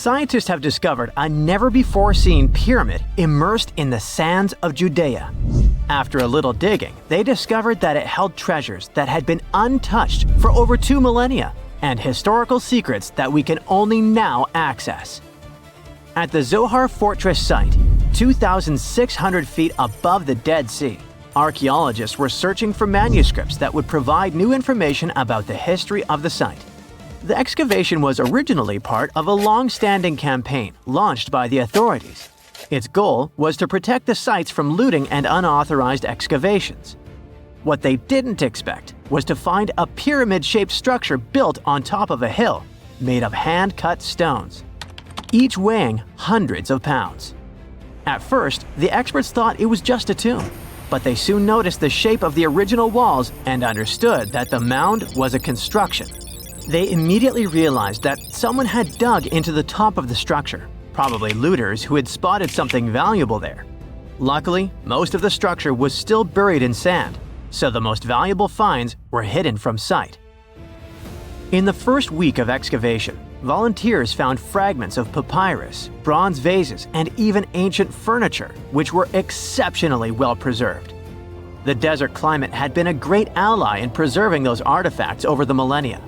Scientists have discovered a never-before-seen pyramid immersed in the sands of Judea. After a little digging, they discovered that it held treasures that had been untouched for over 2 millennia and historical secrets that we can only now access. At the Zohar Fortress site, 2,600 feet above the Dead Sea, archaeologists were searching for manuscripts that would provide new information about the history of the site. The excavation was originally part of a long-standing campaign launched by the authorities. Its goal was to protect the sites from looting and unauthorized excavations. What they didn't expect was to find a pyramid-shaped structure built on top of a hill, made of hand-cut stones, each weighing hundreds of pounds. At first, the experts thought it was just a tomb, but they soon noticed the shape of the original walls and understood that the mound was a construction. They immediately realized that someone had dug into the top of the structure, probably looters who had spotted something valuable there. Luckily, most of the structure was still buried in sand, so the most valuable finds were hidden from sight. In the first week of excavation, volunteers found fragments of papyrus, bronze vases, and even ancient furniture, which were exceptionally well preserved. The desert climate had been a great ally in preserving those artifacts over the millennia.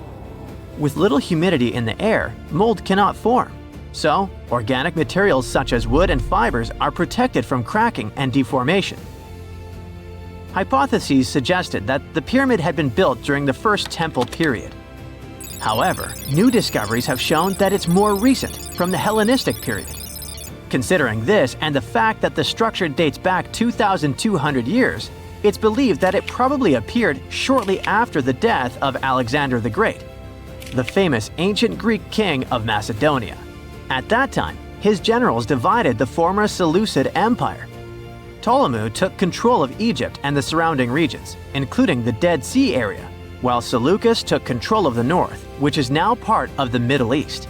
With little humidity in the air, mold cannot form. So, organic materials such as wood and fibers are protected from cracking and deformation. Hypotheses suggested that the pyramid had been built during the First Temple period. However, new discoveries have shown that it's more recent, from the Hellenistic period. Considering this and the fact that the structure dates back 2,200 years, it's believed that it probably appeared shortly after the death of Alexander the Great, the famous ancient Greek king of Macedonia. At that time, his generals divided the former Seleucid Empire. Ptolemy took control of Egypt and the surrounding regions, including the Dead Sea area, while Seleucus took control of the north, which is now part of the Middle East.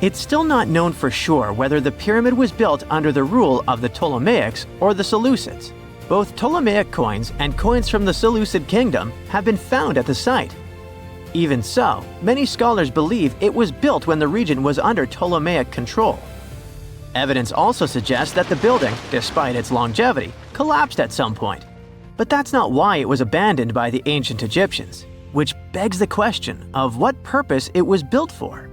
It's still not known for sure whether the pyramid was built under the rule of the Ptolemaics or the Seleucids. Both Ptolemaic coins and coins from the Seleucid kingdom have been found at the site. Even so, many scholars believe it was built when the region was under Ptolemaic control. Evidence also suggests that the building, despite its longevity, collapsed at some point. But that's not why it was abandoned by the ancient Egyptians, which begs the question of what purpose it was built for.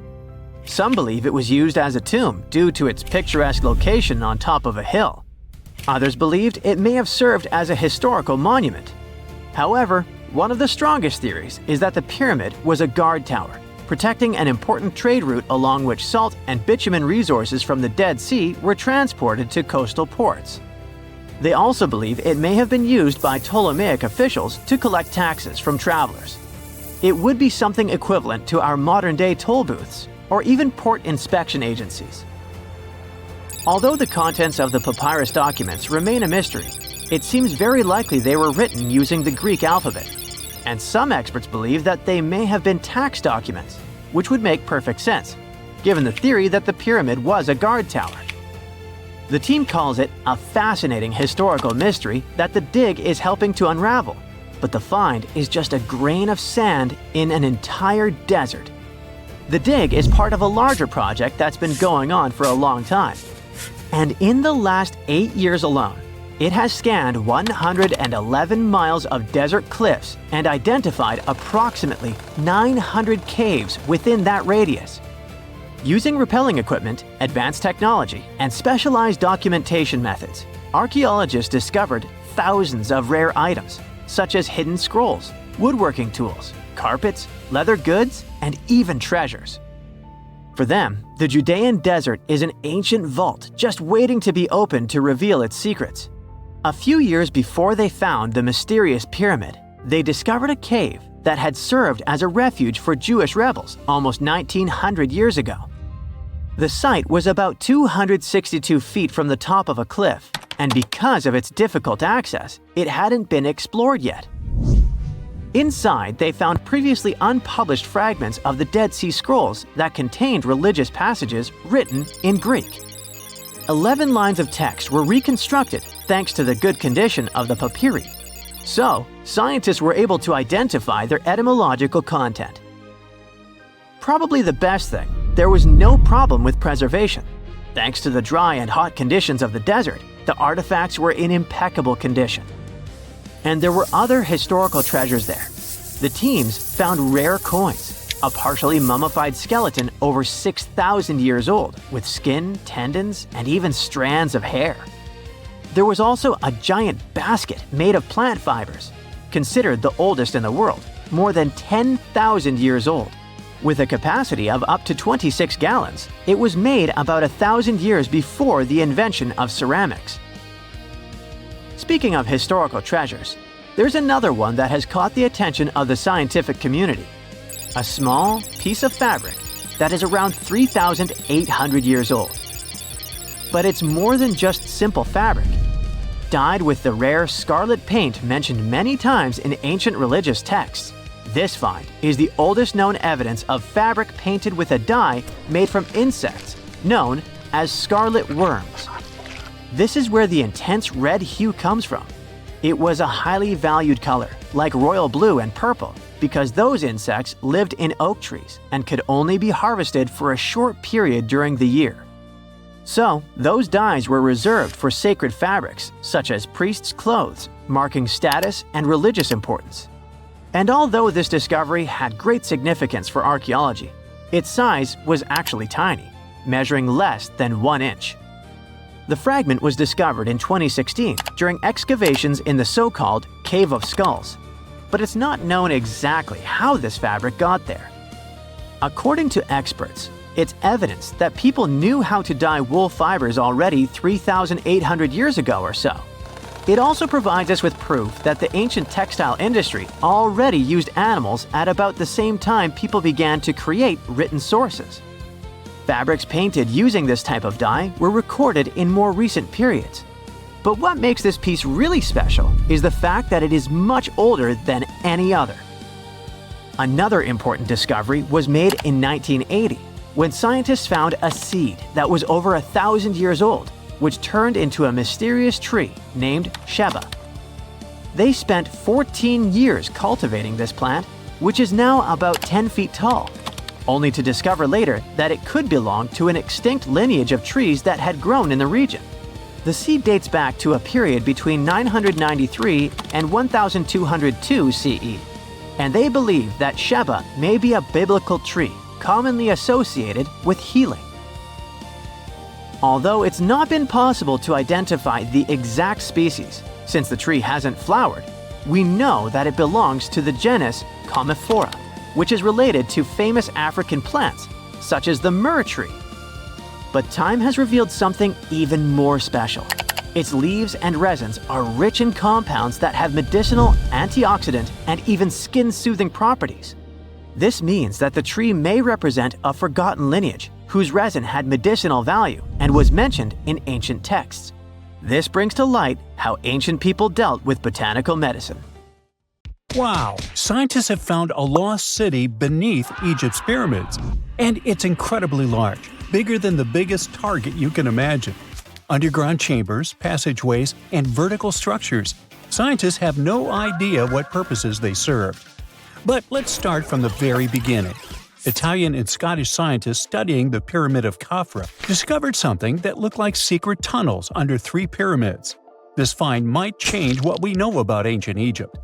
Some believe it was used as a tomb due to its picturesque location on top of a hill. Others believed it may have served as a historical monument. However, one of the strongest theories is that the pyramid was a guard tower, protecting an important trade route along which salt and bitumen resources from the Dead Sea were transported to coastal ports. They also believe it may have been used by Ptolemaic officials to collect taxes from travelers. It would be something equivalent to our modern-day toll booths, or even port inspection agencies. Although the contents of the papyrus documents remain a mystery, it seems very likely they were written using the Greek alphabet, and some experts believe that they may have been tax documents, which would make perfect sense, given the theory that the pyramid was a guard tower. The team calls it a fascinating historical mystery that the dig is helping to unravel, but the find is just a grain of sand in an entire desert. The dig is part of a larger project that's been going on for a long time, and in the last 8 years alone, it has scanned 111 miles of desert cliffs and identified approximately 900 caves within that radius. Using rappelling equipment, advanced technology, and specialized documentation methods, archaeologists discovered thousands of rare items, such as hidden scrolls, woodworking tools, carpets, leather goods, and even treasures. For them, the Judean Desert is an ancient vault just waiting to be opened to reveal its secrets. A few years before they found the mysterious pyramid, they discovered a cave that had served as a refuge for Jewish rebels almost 1,900 years ago. The site was about 262 feet from the top of a cliff, and because of its difficult access, it hadn't been explored yet. Inside, they found previously unpublished fragments of the Dead Sea Scrolls that contained religious passages written in Greek. 11 lines of text were reconstructed thanks to the good condition of the papyri. So, scientists were able to identify their etymological content. Probably the best thing, there was no problem with preservation. Thanks to the dry and hot conditions of the desert, the artifacts were in impeccable condition. And there were other historical treasures there. The teams found rare coins, a partially mummified skeleton over 6,000 years old, with skin, tendons, and even strands of hair. There was also a giant basket made of plant fibers, considered the oldest in the world, more than 10,000 years old. With a capacity of up to 26 gallons, it was made about 1,000 years before the invention of ceramics. Speaking of historical treasures, there's another one that has caught the attention of the scientific community. A small piece of fabric that is around 3,800 years old. But it's more than just simple fabric. Dyed with the rare scarlet paint mentioned many times in ancient religious texts, this find is the oldest known evidence of fabric painted with a dye made from insects, known as scarlet worms. This is where the intense red hue comes from. It was a highly valued color, like royal blue and purple, because those insects lived in oak trees and could only be harvested for a short period during the year. So, those dyes were reserved for sacred fabrics, such as priests' clothes, marking status and religious importance. And although this discovery had great significance for archaeology, its size was actually tiny, measuring less than 1 inch. The fragment was discovered in 2016 during excavations in the so-called Cave of Skulls, but it's not known exactly how this fabric got there. According to experts, it's evidence that people knew how to dye wool fibers already 3,800 years ago or so. It also provides us with proof that the ancient textile industry already used animals at about the same time people began to create written sources. Fabrics painted using this type of dye were recorded in more recent periods. But what makes this piece really special is the fact that it is much older than any other. Another important discovery was made in 1980, when scientists found a seed that was over 1,000 years old, which turned into a mysterious tree named Sheba. They spent 14 years cultivating this plant, which is now about 10 feet tall, only to discover later that it could belong to an extinct lineage of trees that had grown in the region. The seed dates back to a period between 993 and 1202 CE, and they believe that Sheba may be a biblical tree commonly associated with healing. Although it's not been possible to identify the exact species, since the tree hasn't flowered, we know that it belongs to the genus Commiphora, which is related to famous African plants, such as the myrrh tree. But time has revealed something even more special. Its leaves and resins are rich in compounds that have medicinal, antioxidant, and even skin-soothing properties. This means that the tree may represent a forgotten lineage whose resin had medicinal value and was mentioned in ancient texts. This brings to light how ancient people dealt with botanical medicine. Wow! Scientists have found a lost city beneath Egypt's pyramids. And it's incredibly large, bigger than the biggest target you can imagine. Underground chambers, passageways, and vertical structures. Scientists have no idea what purposes they serve. But let's start from the very beginning. Italian and Scottish scientists studying the Pyramid of Khafra discovered something that looked like secret tunnels under 3 pyramids. This find might change what we know about ancient Egypt.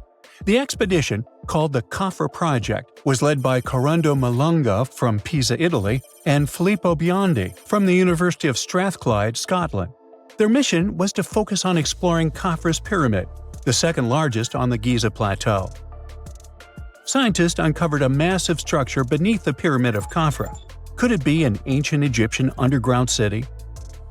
The expedition, called the Khafra Project, was led by Corrado Malunga from Pisa, Italy, and Filippo Biondi from the University of Strathclyde, Scotland. Their mission was to focus on exploring Khafra's pyramid, the second largest on the Giza Plateau. Scientists uncovered a massive structure beneath the Pyramid of Khafra. Could it be an ancient Egyptian underground city?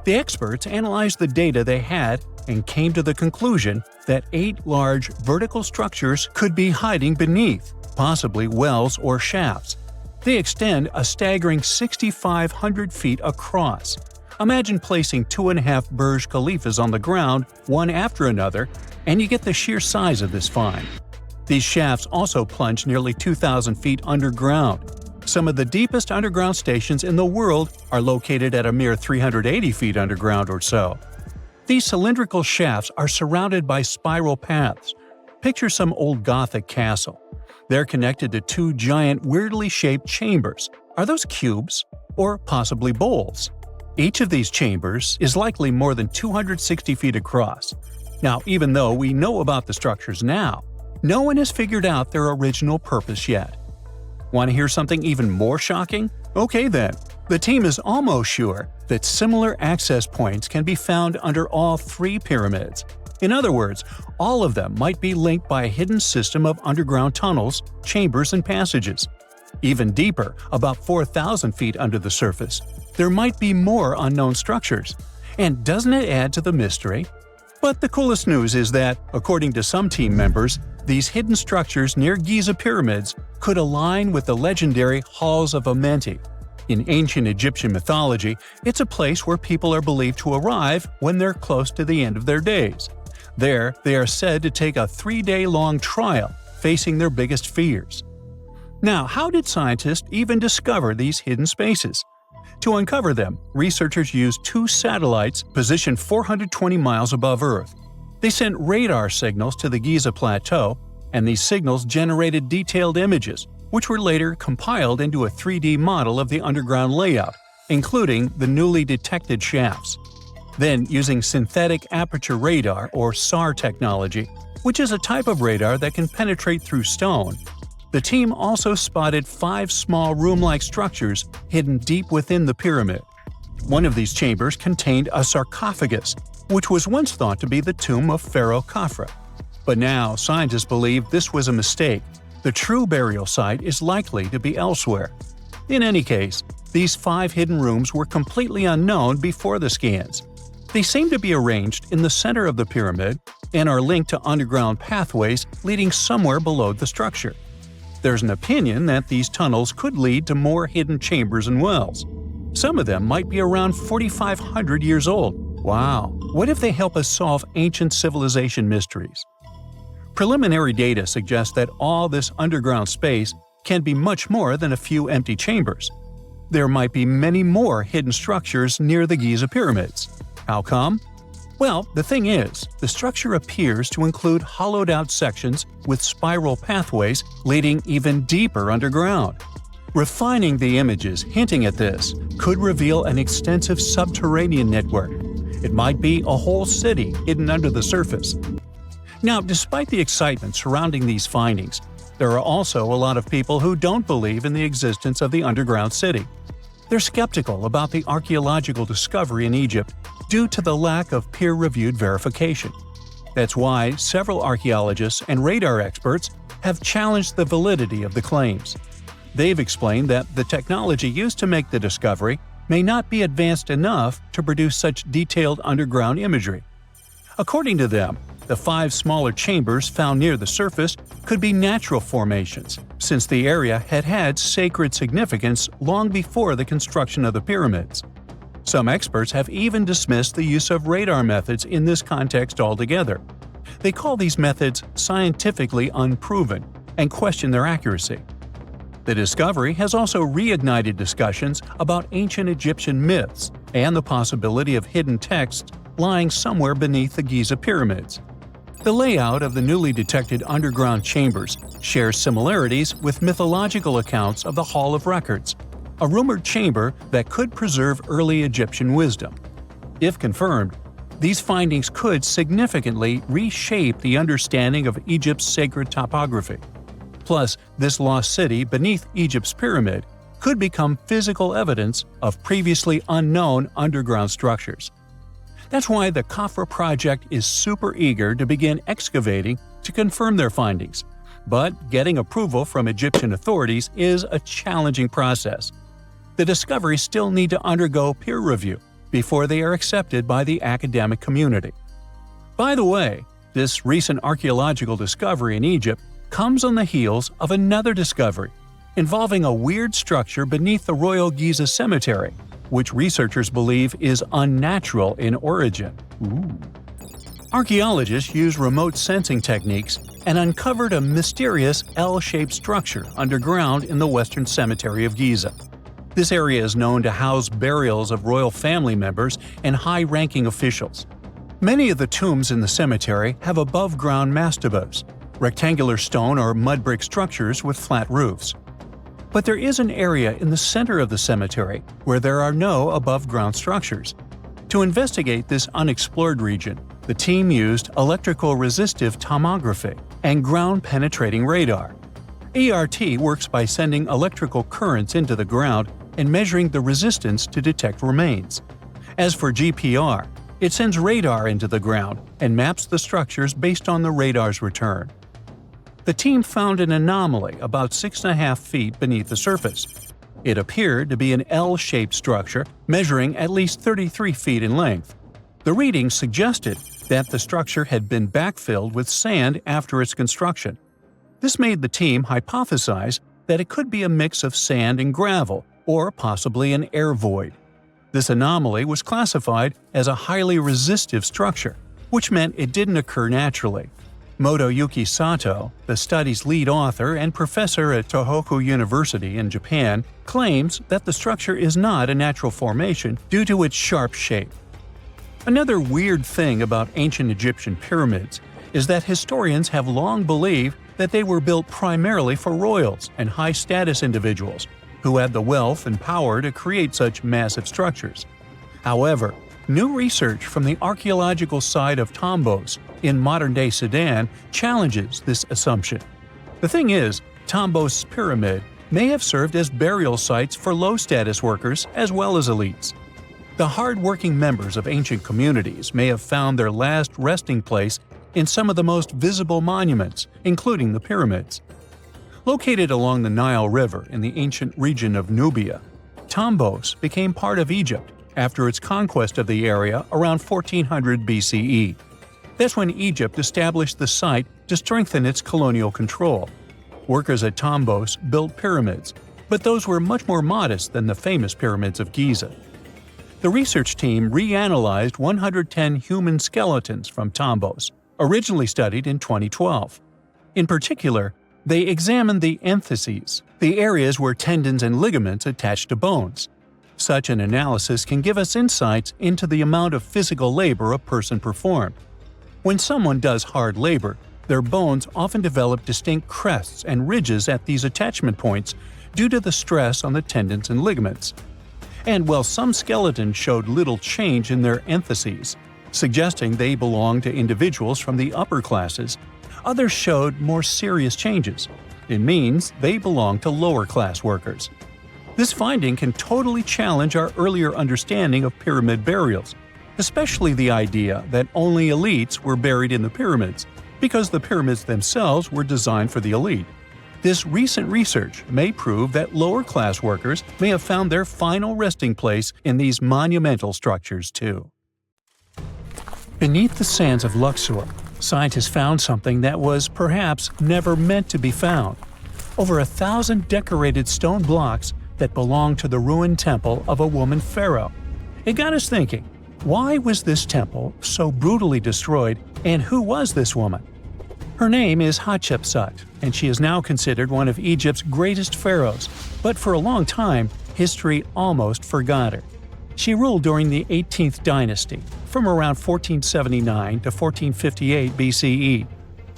The experts analyzed the data they had and came to the conclusion that 8 large vertical structures could be hiding beneath, possibly wells or shafts. They extend a staggering 6,500 feet across. Imagine placing 2.5 Burj Khalifas on the ground, one after another, and you get the sheer size of this find. These shafts also plunge nearly 2,000 feet underground. Some of the deepest underground stations in the world are located at a mere 380 feet underground or so. These cylindrical shafts are surrounded by spiral paths. Picture some old Gothic castle. They're connected to 2 giant, weirdly shaped chambers. Are those cubes? or possibly bowls. Each of these chambers is likely more than 260 feet across. Now, even though we know about the structures now, no one has figured out their original purpose yet. Want to hear something even more shocking? Okay then, the team is almost sure that similar access points can be found under all three pyramids. In other words, all of them might be linked by a hidden system of underground tunnels, chambers, and passages. Even deeper, about 4,000 feet under the surface, there might be more unknown structures. And doesn't it add to the mystery? But the coolest news is that, according to some team members, these hidden structures near Giza pyramids could align with the legendary Halls of Amenti. In ancient Egyptian mythology, it's a place where people are believed to arrive when they're close to the end of their days. There, they are said to take a 3-day-long trial, facing their biggest fears. Now, how did scientists even discover these hidden spaces? To uncover them, researchers used 2 satellites positioned 420 miles above Earth. They sent radar signals to the Giza Plateau, and these signals generated detailed images, which were later compiled into a 3D model of the underground layout, including the newly detected shafts. Then, using synthetic aperture radar or SAR technology, which is a type of radar that can penetrate through stone, the team also spotted 5 small room-like structures hidden deep within the pyramid. One of these chambers contained a sarcophagus, which was once thought to be the tomb of Pharaoh Khafre. But now, scientists believe this was a mistake. The true burial site is likely to be elsewhere. In any case, these 5 hidden rooms were completely unknown before the scans. They seem to be arranged in the center of the pyramid and are linked to underground pathways leading somewhere below the structure. There's an opinion that these tunnels could lead to more hidden chambers and wells. Some of them might be around 4,500 years old. Wow! What if they help us solve ancient civilization mysteries? Preliminary data suggests that all this underground space can be much more than a few empty chambers. There might be many more hidden structures near the Giza pyramids. How come? Well, the thing is, the structure appears to include hollowed-out sections with spiral pathways leading even deeper underground. Refining the images hinting at this could reveal an extensive subterranean network. It might be a whole city hidden under the surface. Now, despite the excitement surrounding these findings, there are also a lot of people who don't believe in the existence of the underground city. They're skeptical about the archaeological discovery in Egypt due to the lack of peer-reviewed verification. That's why several archaeologists and radar experts have challenged the validity of the claims. They've explained that the technology used to make the discovery may not be advanced enough to produce such detailed underground imagery. According to them, the 5 smaller chambers found near the surface could be natural formations, since the area had had sacred significance long before the construction of the pyramids. Some experts have even dismissed the use of radar methods in this context altogether. They call these methods scientifically unproven and question their accuracy. The discovery has also reignited discussions about ancient Egyptian myths and the possibility of hidden texts lying somewhere beneath the Giza pyramids. The layout of the newly detected underground chambers shares similarities with mythological accounts of the Hall of Records, a rumored chamber that could preserve early Egyptian wisdom. If confirmed, these findings could significantly reshape the understanding of Egypt's sacred topography. Plus, this lost city beneath Egypt's pyramid could become physical evidence of previously unknown underground structures. That's why the Khafre project is super eager to begin excavating to confirm their findings. But getting approval from Egyptian authorities is a challenging process. The discoveries still need to undergo peer review before they are accepted by the academic community. By the way, this recent archaeological discovery in Egypt comes on the heels of another discovery involving a weird structure beneath the Royal Giza Cemetery, which researchers believe is unnatural in origin. Archaeologists used remote sensing techniques and uncovered a mysterious L-shaped structure underground in the Western Cemetery of Giza. This area is known to house burials of royal family members and high-ranking officials. Many of the tombs in the cemetery have above-ground mastabas, rectangular stone or mud brick structures with flat roofs. But there is an area in the center of the cemetery where there are no above-ground structures. To investigate this unexplored region, the team used electrical resistive tomography and ground-penetrating radar. ERT works by sending electrical currents into the ground and measuring the resistance to detect remains. As for GPR, it sends radar into the ground and maps the structures based on the radar's return. The team found an anomaly about 6.5 feet beneath the surface. It appeared to be an L-shaped structure measuring at least 33 feet in length. The readings suggested that the structure had been backfilled with sand after its construction. This made the team hypothesize that it could be a mix of sand and gravel, or possibly an air void. This anomaly was classified as a highly resistive structure, which meant it didn't occur naturally. Motoyuki Sato, the study's lead author and professor at Tohoku University in Japan, claims that the structure is not a natural formation due to its sharp shape. Another weird thing about ancient Egyptian pyramids is that historians have long believed that they were built primarily for royals and high-status individuals who had the wealth and power to create such massive structures. However, new research from the archaeological site of Tombos in modern-day Sudan challenges this assumption. The thing is, Tombos' pyramid may have served as burial sites for low-status workers as well as elites. The hard-working members of ancient communities may have found their last resting place in some of the most visible monuments, including the pyramids. Located along the Nile River in the ancient region of Nubia, Tombos became part of Egypt after its conquest of the area around 1400 BCE. That's when Egypt established the site to strengthen its colonial control. Workers at Tombos built pyramids, but those were much more modest than the famous pyramids of Giza. The research team reanalyzed 110 human skeletons from Tombos, originally studied in 2012. In particular, they examined the entheses, the areas where tendons and ligaments attach to bones. Such an analysis can give us insights into the amount of physical labor a person performed. When someone does hard labor, their bones often develop distinct crests and ridges at these attachment points due to the stress on the tendons and ligaments. And while some skeletons showed little change in their entheses, suggesting they belonged to individuals from the upper classes, others showed more serious changes. It means they belong to lower-class workers. This finding can totally challenge our earlier understanding of pyramid burials, especially the idea that only elites were buried in the pyramids, because the pyramids themselves were designed for the elite. This recent research may prove that lower-class workers may have found their final resting place in these monumental structures too. Beneath the sands of Luxor, scientists found something that was perhaps never meant to be found. Over 1,000 decorated stone blocks that belonged to the ruined temple of a woman pharaoh. It got us thinking, why was this temple so brutally destroyed, and who was this woman? Her name is Hatshepsut, and she is now considered one of Egypt's greatest pharaohs, but for a long time, history almost forgot her. She ruled during the 18th dynasty, from around 1479 to 1458 BCE.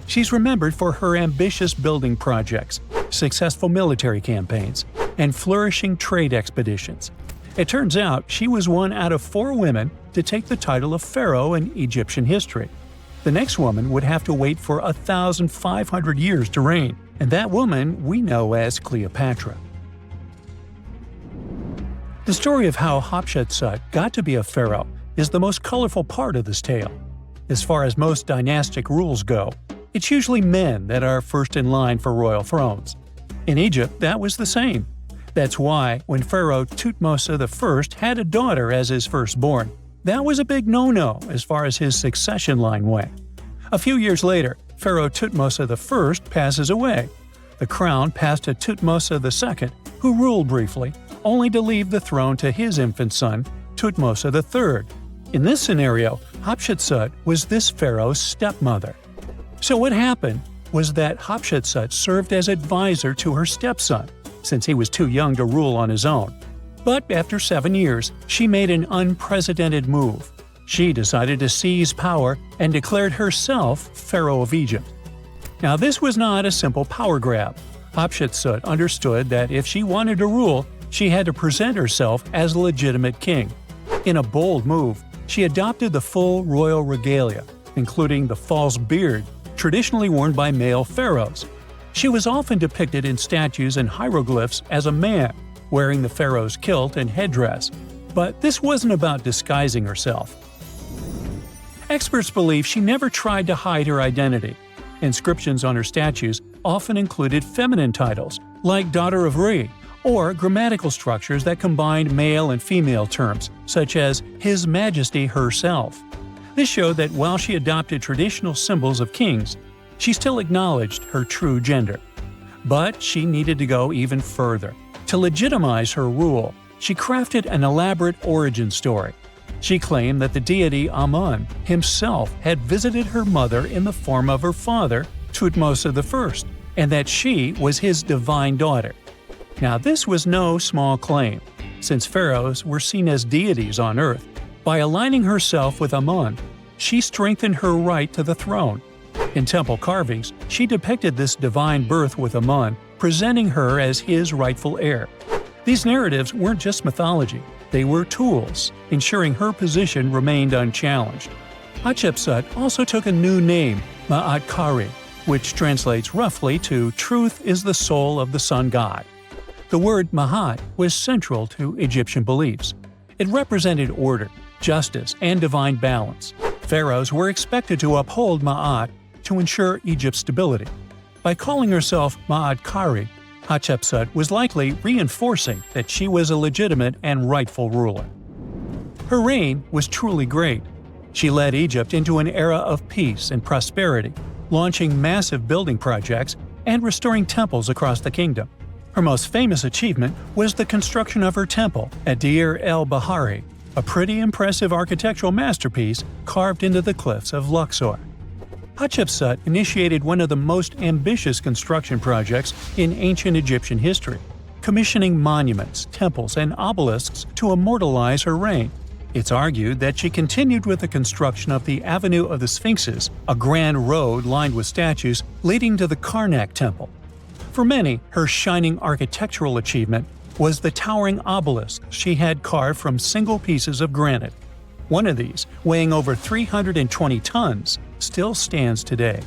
She's remembered for her ambitious building projects, successful military campaigns, and flourishing trade expeditions. It turns out she was one out of 4 women to take the title of pharaoh in Egyptian history. The next woman would have to wait for 1,500 years to reign, and that woman we know as Cleopatra. The story of how Hatshepsut got to be a pharaoh is the most colorful part of this tale. As far as most dynastic rules go, it's usually men that are first in line for royal thrones. In Egypt, that was the same. That's why, when Pharaoh Thutmose I had a daughter as his firstborn, that was a big no-no as far as his succession line went. A few years later, Pharaoh Thutmose I passes away. The crown passed to Thutmose II, who ruled briefly, only to leave the throne to his infant son, Thutmose III. In this scenario, Hatshepsut was this pharaoh's stepmother. So what happened was that Hatshepsut served as advisor to her stepson, since he was too young to rule on his own. But after 7 years, she made an unprecedented move. She decided to seize power and declared herself Pharaoh of Egypt. Now this was not a simple power grab. Hatshepsut understood that if she wanted to rule, she had to present herself as a legitimate king. In a bold move, she adopted the full royal regalia, including the false beard traditionally worn by male pharaohs. She was often depicted in statues and hieroglyphs as a man, wearing the pharaoh's kilt and headdress. But this wasn't about disguising herself. Experts believe she never tried to hide her identity. Inscriptions on her statues often included feminine titles, like Daughter of Re, or grammatical structures that combined male and female terms, such as His Majesty herself. This showed that while she adopted traditional symbols of kings, she still acknowledged her true gender. But she needed to go even further. To legitimize her rule, she crafted an elaborate origin story. She claimed that the deity Amun himself had visited her mother in the form of her father, Thutmose I, and that she was his divine daughter. Now, this was no small claim, since pharaohs were seen as deities on earth. By aligning herself with Amun, she strengthened her right to the throne. In temple carvings, she depicted this divine birth with Amun, presenting her as his rightful heir. These narratives weren't just mythology, they were tools, ensuring her position remained unchallenged. Hatshepsut also took a new name, Ma'at-Kari, which translates roughly to "Truth is the soul of the sun god." The word Ma'at was central to Egyptian beliefs. It represented order, justice, and divine balance. Pharaohs were expected to uphold Ma'at to ensure Egypt's stability. By calling herself Ma'at-Kari, Hatshepsut was likely reinforcing that she was a legitimate and rightful ruler. Her reign was truly great. She led Egypt into an era of peace and prosperity, launching massive building projects and restoring temples across the kingdom. Her most famous achievement was the construction of her temple at Deir el-Bahari, a pretty impressive architectural masterpiece carved into the cliffs of Luxor. Hatshepsut initiated one of the most ambitious construction projects in ancient Egyptian history, commissioning monuments, temples, and obelisks to immortalize her reign. It's argued that she continued with the construction of the Avenue of the Sphinxes, a grand road lined with statues leading to the Karnak Temple. For many, her shining architectural achievement was the towering obelisk she had carved from single pieces of granite. One of these, weighing over 320 tons, still stands today.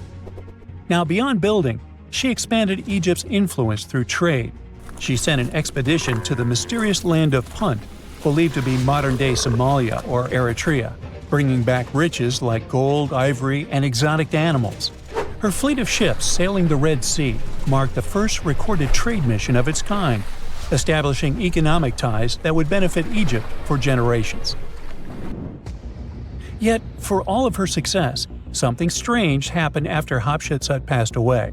Now, beyond building, she expanded Egypt's influence through trade. She sent an expedition to the mysterious land of Punt, believed to be modern-day Somalia or Eritrea, bringing back riches like gold, ivory, and exotic animals. Her fleet of ships sailing the Red Sea marked the first recorded trade mission of its kind, establishing economic ties that would benefit Egypt for generations. Yet, for all of her success, something strange happened after Hatshepsut passed away.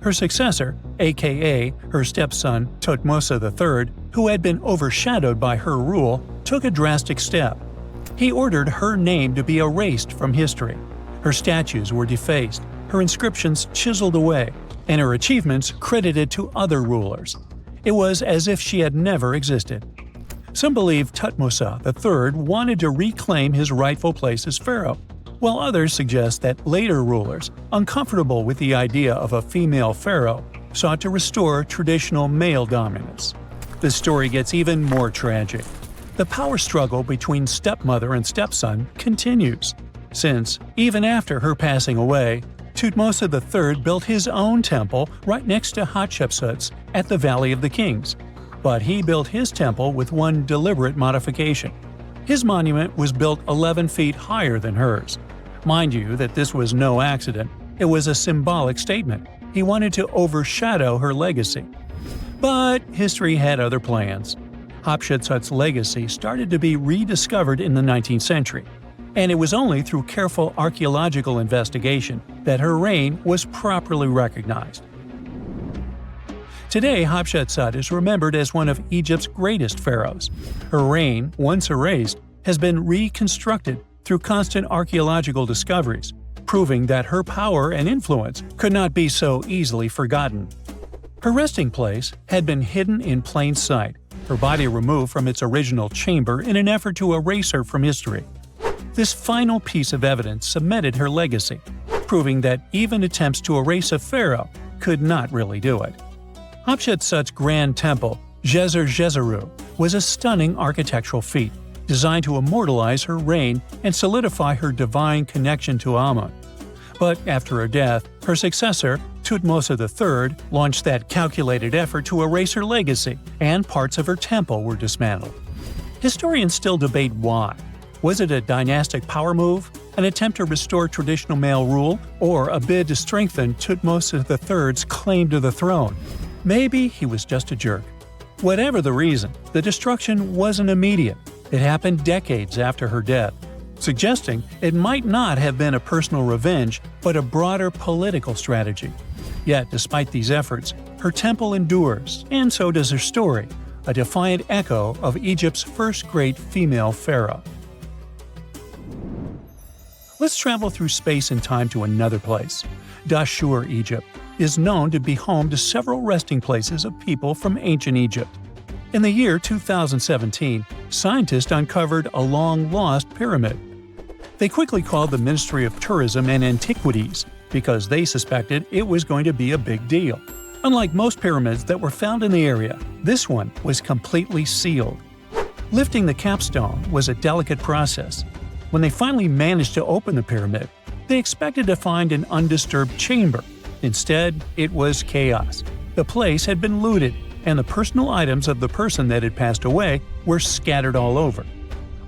Her successor, aka her stepson Thutmose III, who had been overshadowed by her rule, took a drastic step. He ordered her name to be erased from history. Her statues were defaced, her inscriptions chiseled away, and her achievements credited to other rulers. It was as if she had never existed. Some believe Thutmose III wanted to reclaim his rightful place as pharaoh, while others suggest that later rulers, uncomfortable with the idea of a female pharaoh, sought to restore traditional male dominance. The story gets even more tragic. The power struggle between stepmother and stepson continues, since, even after her passing away, Thutmose III built his own temple right next to Hatshepsut's at the Valley of the Kings. But he built his temple with one deliberate modification. His monument was built 11 feet higher than hers. Mind you that this was no accident, it was a symbolic statement. He wanted to overshadow her legacy. But history had other plans. Hatshepsut's legacy started to be rediscovered in the 19th century, and it was only through careful archaeological investigation that her reign was properly recognized. Today, Hatshepsut is remembered as one of Egypt's greatest pharaohs. Her reign, once erased, has been reconstructed through constant archaeological discoveries, proving that her power and influence could not be so easily forgotten. Her resting place had been hidden in plain sight, her body removed from its original chamber in an effort to erase her from history. This final piece of evidence cemented her legacy, proving that even attempts to erase a pharaoh could not really do it. Hatshepsut's grand temple, Djeser-Djeseru, was a stunning architectural feat, designed to immortalize her reign and solidify her divine connection to Amun. But after her death, her successor, Thutmose III, launched that calculated effort to erase her legacy, and parts of her temple were dismantled. Historians still debate why. Was it a dynastic power move, an attempt to restore traditional male rule, or a bid to strengthen Thutmose III's claim to the throne? Maybe he was just a jerk. Whatever the reason, the destruction wasn't immediate. It happened decades after her death, suggesting it might not have been a personal revenge, but a broader political strategy. Yet, despite these efforts, her temple endures, and so does her story, a defiant echo of Egypt's first great female pharaoh. Let's travel through space and time to another place. Dashur, Egypt, is known to be home to several resting places of people from ancient Egypt. In the year 2017, scientists uncovered a long-lost pyramid. They quickly called the Ministry of Tourism and Antiquities because they suspected it was going to be a big deal. Unlike most pyramids that were found in the area, this one was completely sealed. Lifting the capstone was a delicate process. When they finally managed to open the pyramid, they expected to find an undisturbed chamber. Instead, it was chaos. The place had been looted, and the personal items of the person that had passed away were scattered all over.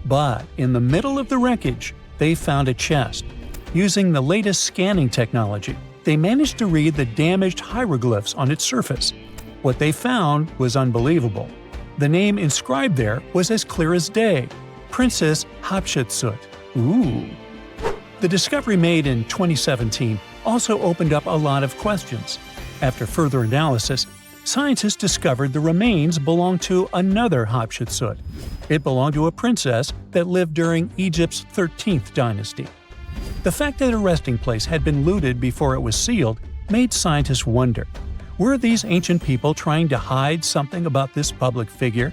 But in the middle of the wreckage, they found a chest. Using the latest scanning technology, they managed to read the damaged hieroglyphs on its surface. What they found was unbelievable. The name inscribed there was as clear as day: Princess Hatshepsut. Ooh. The discovery made in 2017 also opened up a lot of questions. After further analysis, scientists discovered the remains belonged to another Hatshepsut. It belonged to a princess that lived during Egypt's 13th dynasty. The fact that her resting place had been looted before it was sealed made scientists wonder, were these ancient people trying to hide something about this public figure?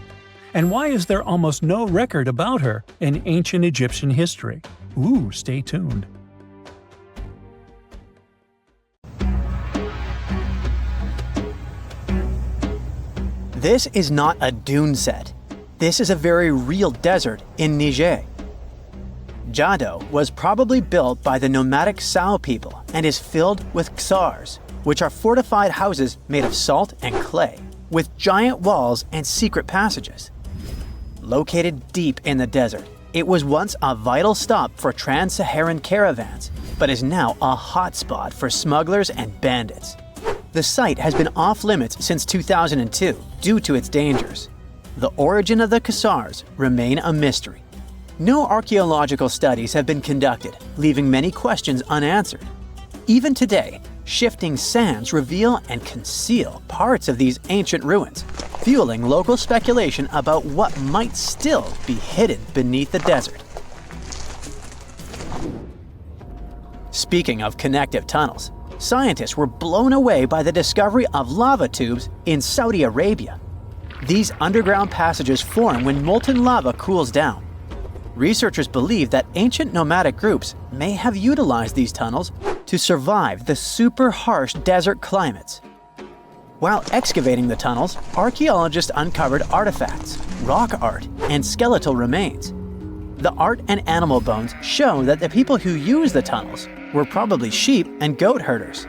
And why is there almost no record about her in ancient Egyptian history? Ooh, stay tuned. This is not a dune set. This is a very real desert in Niger. Jado was probably built by the nomadic Sao people and is filled with ksars, which are fortified houses made of salt and clay, with giant walls and secret passages. Located deep in the desert, it was once a vital stop for trans-Saharan caravans, but is now a hotspot for smugglers and bandits. The site has been off-limits since 2002 due to its dangers. The origin of the ksars remain a mystery. No archaeological studies have been conducted, leaving many questions unanswered. Even today, shifting sands reveal and conceal parts of these ancient ruins, fueling local speculation about what might still be hidden beneath the desert. Speaking of connective tunnels, scientists were blown away by the discovery of lava tubes in Saudi Arabia. These underground passages form when molten lava cools down. Researchers believe that ancient nomadic groups may have utilized these tunnels to survive the super harsh desert climates. While excavating the tunnels, archaeologists uncovered artifacts, rock art, and skeletal remains. The art and animal bones show that the people who used the tunnels were probably sheep and goat herders.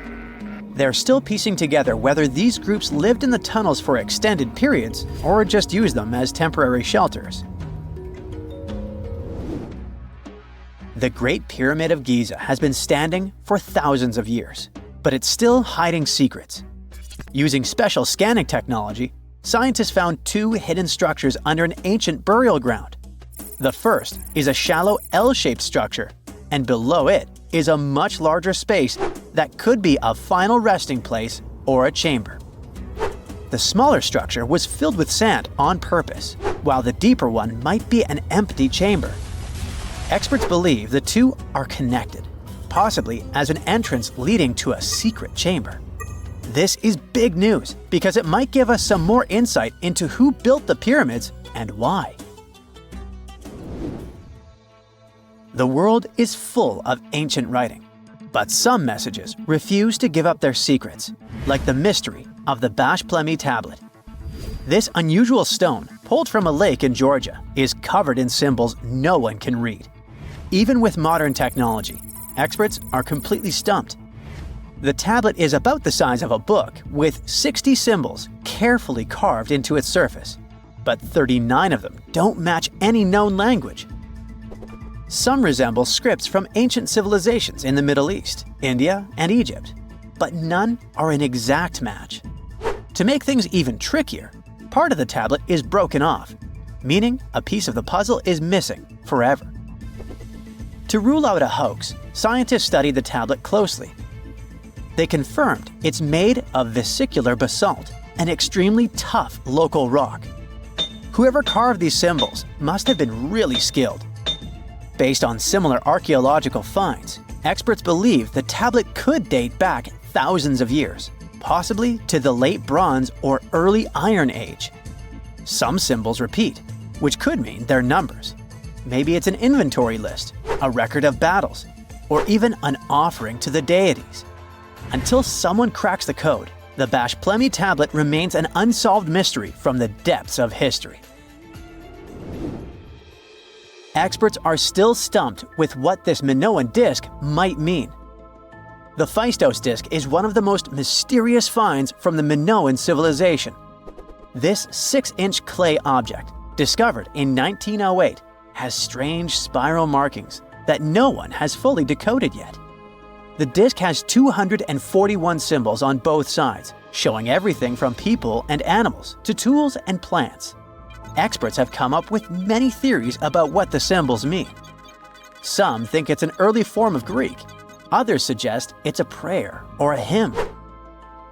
They're still piecing together whether these groups lived in the tunnels for extended periods or just used them as temporary shelters. The Great Pyramid of Giza has been standing for thousands of years, but it's still hiding secrets. Using special scanning technology, scientists found two hidden structures under an ancient burial ground. The first is a shallow L-shaped structure, and below it is a much larger space that could be a final resting place or a chamber. The smaller structure was filled with sand on purpose, while the deeper one might be an empty chamber. Experts believe the two are connected, possibly as an entrance leading to a secret chamber. This is big news because it might give us some more insight into who built the pyramids and why. The world is full of ancient writing, but some messages refuse to give up their secrets, like the mystery of the Bashplemi tablet. This unusual stone, pulled from a lake in Georgia, is covered in symbols no one can read. Even with modern technology, experts are completely stumped. The tablet is about the size of a book, with 60 symbols carefully carved into its surface, but 39 of them don't match any known language. Some resemble scripts from ancient civilizations in the Middle East, India, and Egypt, but none are an exact match. To make things even trickier, part of the tablet is broken off, meaning a piece of the puzzle is missing forever. To rule out a hoax, scientists studied the tablet closely. They confirmed it's made of vesicular basalt, an extremely tough local rock. Whoever carved these symbols must have been really skilled. Based on similar archaeological finds, experts believe the tablet could date back thousands of years, possibly to the late Bronze or early Iron Age. Some symbols repeat, which could mean they're numbers. Maybe it's an inventory list, a record of battles, or even an offering to the deities. Until someone cracks the code, the Bashplemi tablet remains an unsolved mystery from the depths of history. Experts are still stumped with what this Minoan disc might mean. The Phaistos disc is one of the most mysterious finds from the Minoan civilization. This 6-inch clay object, discovered in 1908, has strange spiral markings that no one has fully decoded yet. The disc has 241 symbols on both sides, showing everything from people and animals to tools and plants. Experts have come up with many theories about what the symbols mean. Some think it's an early form of Greek. Others suggest it's a prayer or a hymn.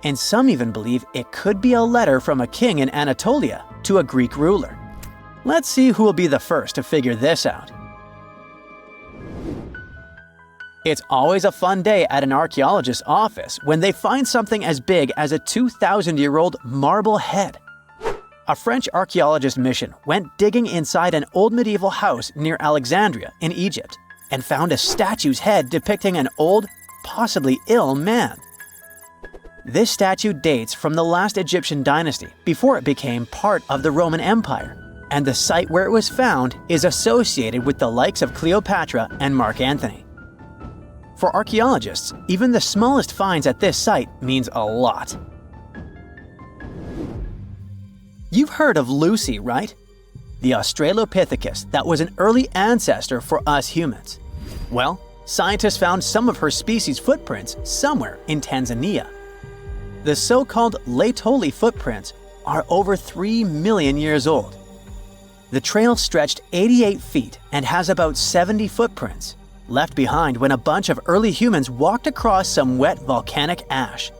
And some even believe it could be a letter from a king in Anatolia to a Greek ruler. Let's see who will be the first to figure this out. It's always a fun day at an archaeologist's office when they find something as big as a 2,000-year-old marble head. A French archaeologist mission went digging inside an old medieval house near Alexandria in Egypt and found a statue's head depicting an old, possibly ill man. This statue dates from the last Egyptian dynasty before it became part of the Roman Empire, and the site where it was found is associated with the likes of Cleopatra and Mark Antony. For archaeologists, even the smallest finds at this site means a lot. You've heard of Lucy, right? The Australopithecus that was an early ancestor for us humans. Well, scientists found some of her species' footprints somewhere in Tanzania. The so-called Laetoli footprints are over 3 million years old. The trail stretched 88 feet and has about 70 footprints, left behind when a bunch of early humans walked across some wet volcanic ash.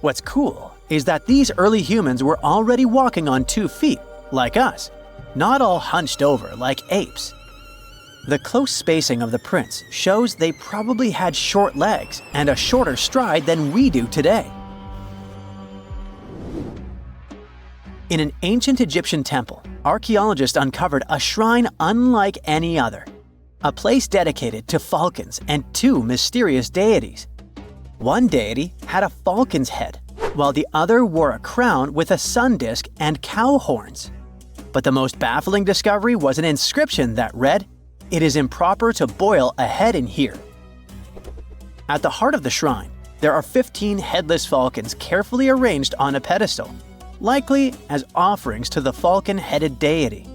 What's cool is that these early humans were already walking on 2 feet, like us, not all hunched over like apes. The close spacing of the prints shows they probably had short legs and a shorter stride than we do today. In an ancient Egyptian temple, archaeologists uncovered a shrine unlike any other. A place dedicated to falcons and 2 mysterious deities. One deity had a falcon's head, while the other wore a crown with a sun disk and cow horns. But the most baffling discovery was an inscription that read, "It is improper to boil a head in here." At the heart of the shrine, there are 15 headless falcons carefully arranged on a pedestal, likely as offerings to the falcon-headed deity.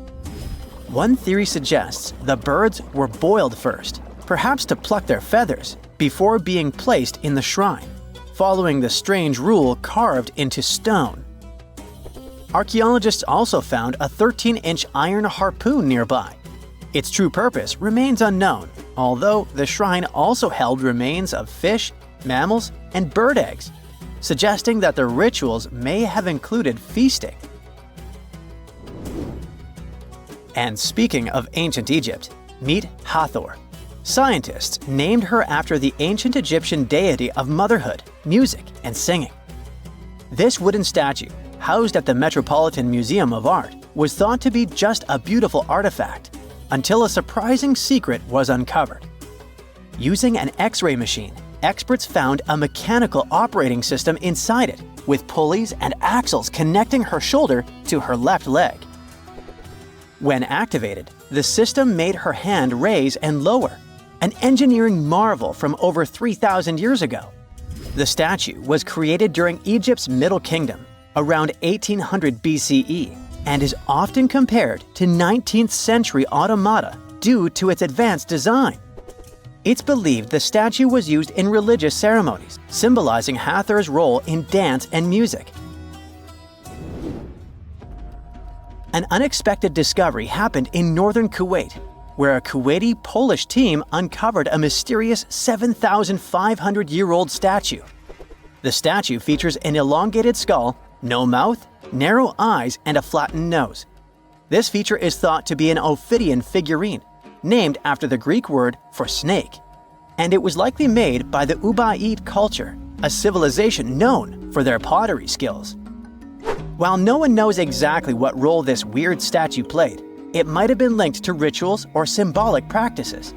One theory suggests the birds were boiled first, perhaps to pluck their feathers, before being placed in the shrine, following the strange rule carved into stone. Archaeologists also found a 13-inch iron harpoon nearby. Its true purpose remains unknown, although the shrine also held remains of fish, mammals, and bird eggs, suggesting that the rituals may have included feasting. And speaking of ancient Egypt, meet Hathor. Scientists named her after the ancient Egyptian deity of motherhood, music, and singing. This wooden statue, housed at the Metropolitan Museum of Art, was thought to be just a beautiful artifact, until a surprising secret was uncovered. Using an X-ray machine, experts found a mechanical operating system inside it, with pulleys and axles connecting her shoulder to her left leg. When activated, the system made her hand raise and lower, an engineering marvel from over 3,000 years ago. The statue was created during Egypt's Middle Kingdom, around 1800 BCE, and is often compared to 19th century automata due to its advanced design. It's believed the statue was used in religious ceremonies, symbolizing Hathor's role in dance and music. An unexpected discovery happened in northern Kuwait, where a Kuwaiti-Polish team uncovered a mysterious 7,500-year-old statue. The statue features an elongated skull, no mouth, narrow eyes, and a flattened nose. This feature is thought to be an Ophidian figurine, named after the Greek word for snake, and it was likely made by the Ubaid culture, a civilization known for their pottery skills. While no one knows exactly what role this weird statue played, it might have been linked to rituals or symbolic practices.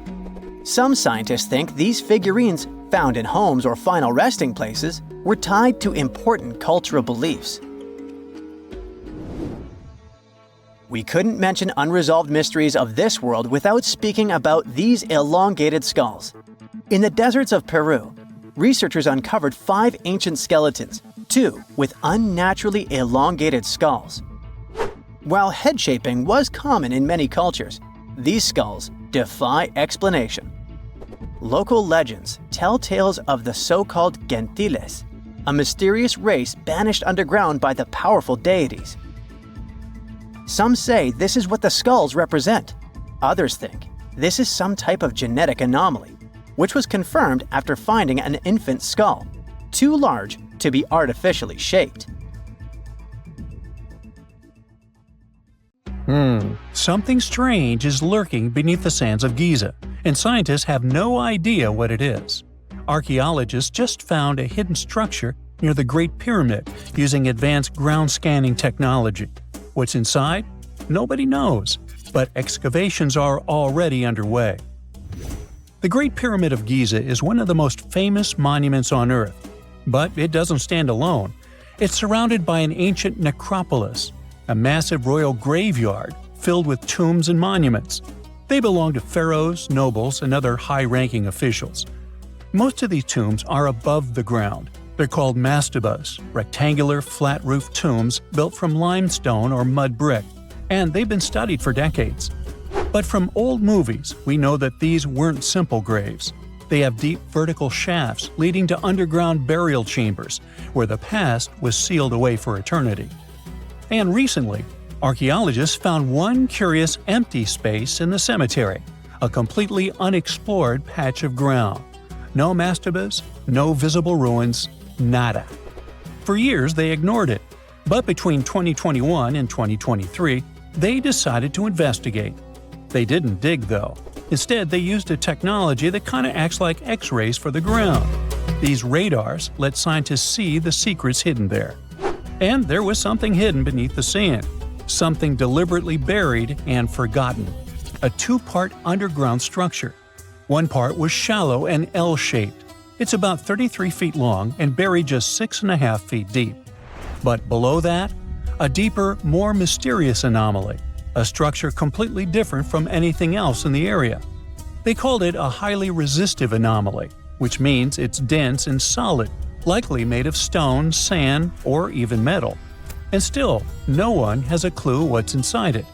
Some scientists think these figurines, found in homes or final resting places, were tied to important cultural beliefs. We couldn't mention unresolved mysteries of this world without speaking about these elongated skulls. In the deserts of Peru, researchers uncovered 5 ancient skeletons, 2 with unnaturally elongated skulls. While head shaping was common in many cultures, these skulls defy explanation. Local legends tell tales of the so-called gentiles, a mysterious race banished underground by the powerful deities. Some say this is what the skulls represent. Others think this is some type of genetic anomaly, which was confirmed after finding an infant skull, too large to be artificially shaped. Something strange is lurking beneath the sands of Giza, and scientists have no idea what it is. Archaeologists just found a hidden structure near the Great Pyramid using advanced ground scanning technology. What's inside? Nobody knows, but excavations are already underway. The Great Pyramid of Giza is one of the most famous monuments on Earth, but it doesn't stand alone. It's surrounded by an ancient necropolis, a massive royal graveyard filled with tombs and monuments. They belong to pharaohs, nobles, and other high-ranking officials. Most of these tombs are above the ground. They're called mastabas, rectangular, flat-roofed tombs built from limestone or mud brick, and they've been studied for decades. But from old movies, we know that these weren't simple graves. They have deep vertical shafts leading to underground burial chambers, where the past was sealed away for eternity. And recently, archaeologists found one curious empty space in the cemetery, a completely unexplored patch of ground. No mastabas, no visible ruins, nada. For years they ignored it, but between 2021 and 2023, they decided to investigate. They didn't dig though. Instead, they used a technology that kind of acts like X-rays for the ground. These radars let scientists see the secrets hidden there. And there was something hidden beneath the sand, something deliberately buried and forgotten. A 2-part underground structure. One part was shallow and L-shaped. It's about 33 feet long and buried just 6.5 feet deep. But below that, a deeper, more mysterious anomaly, a structure completely different from anything else in the area. They called it a highly resistive anomaly, which means it's dense and solid, likely made of stone, sand, or even metal. And still, no one has a clue what's inside it.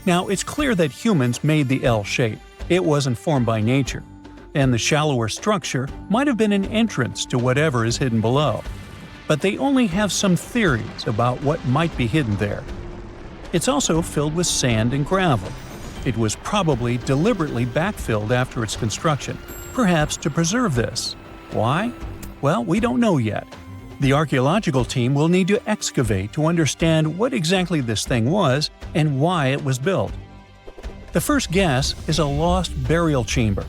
Now, it's clear that humans made the L shape. It wasn't formed by nature. And the shallower structure might have been an entrance to whatever is hidden below. But they only have some theories about what might be hidden there. It's also filled with sand and gravel. It was probably deliberately backfilled after its construction, perhaps to preserve this. Why? Well, we don't know yet. The archaeological team will need to excavate to understand what exactly this thing was and why it was built. The first guess is a lost burial chamber.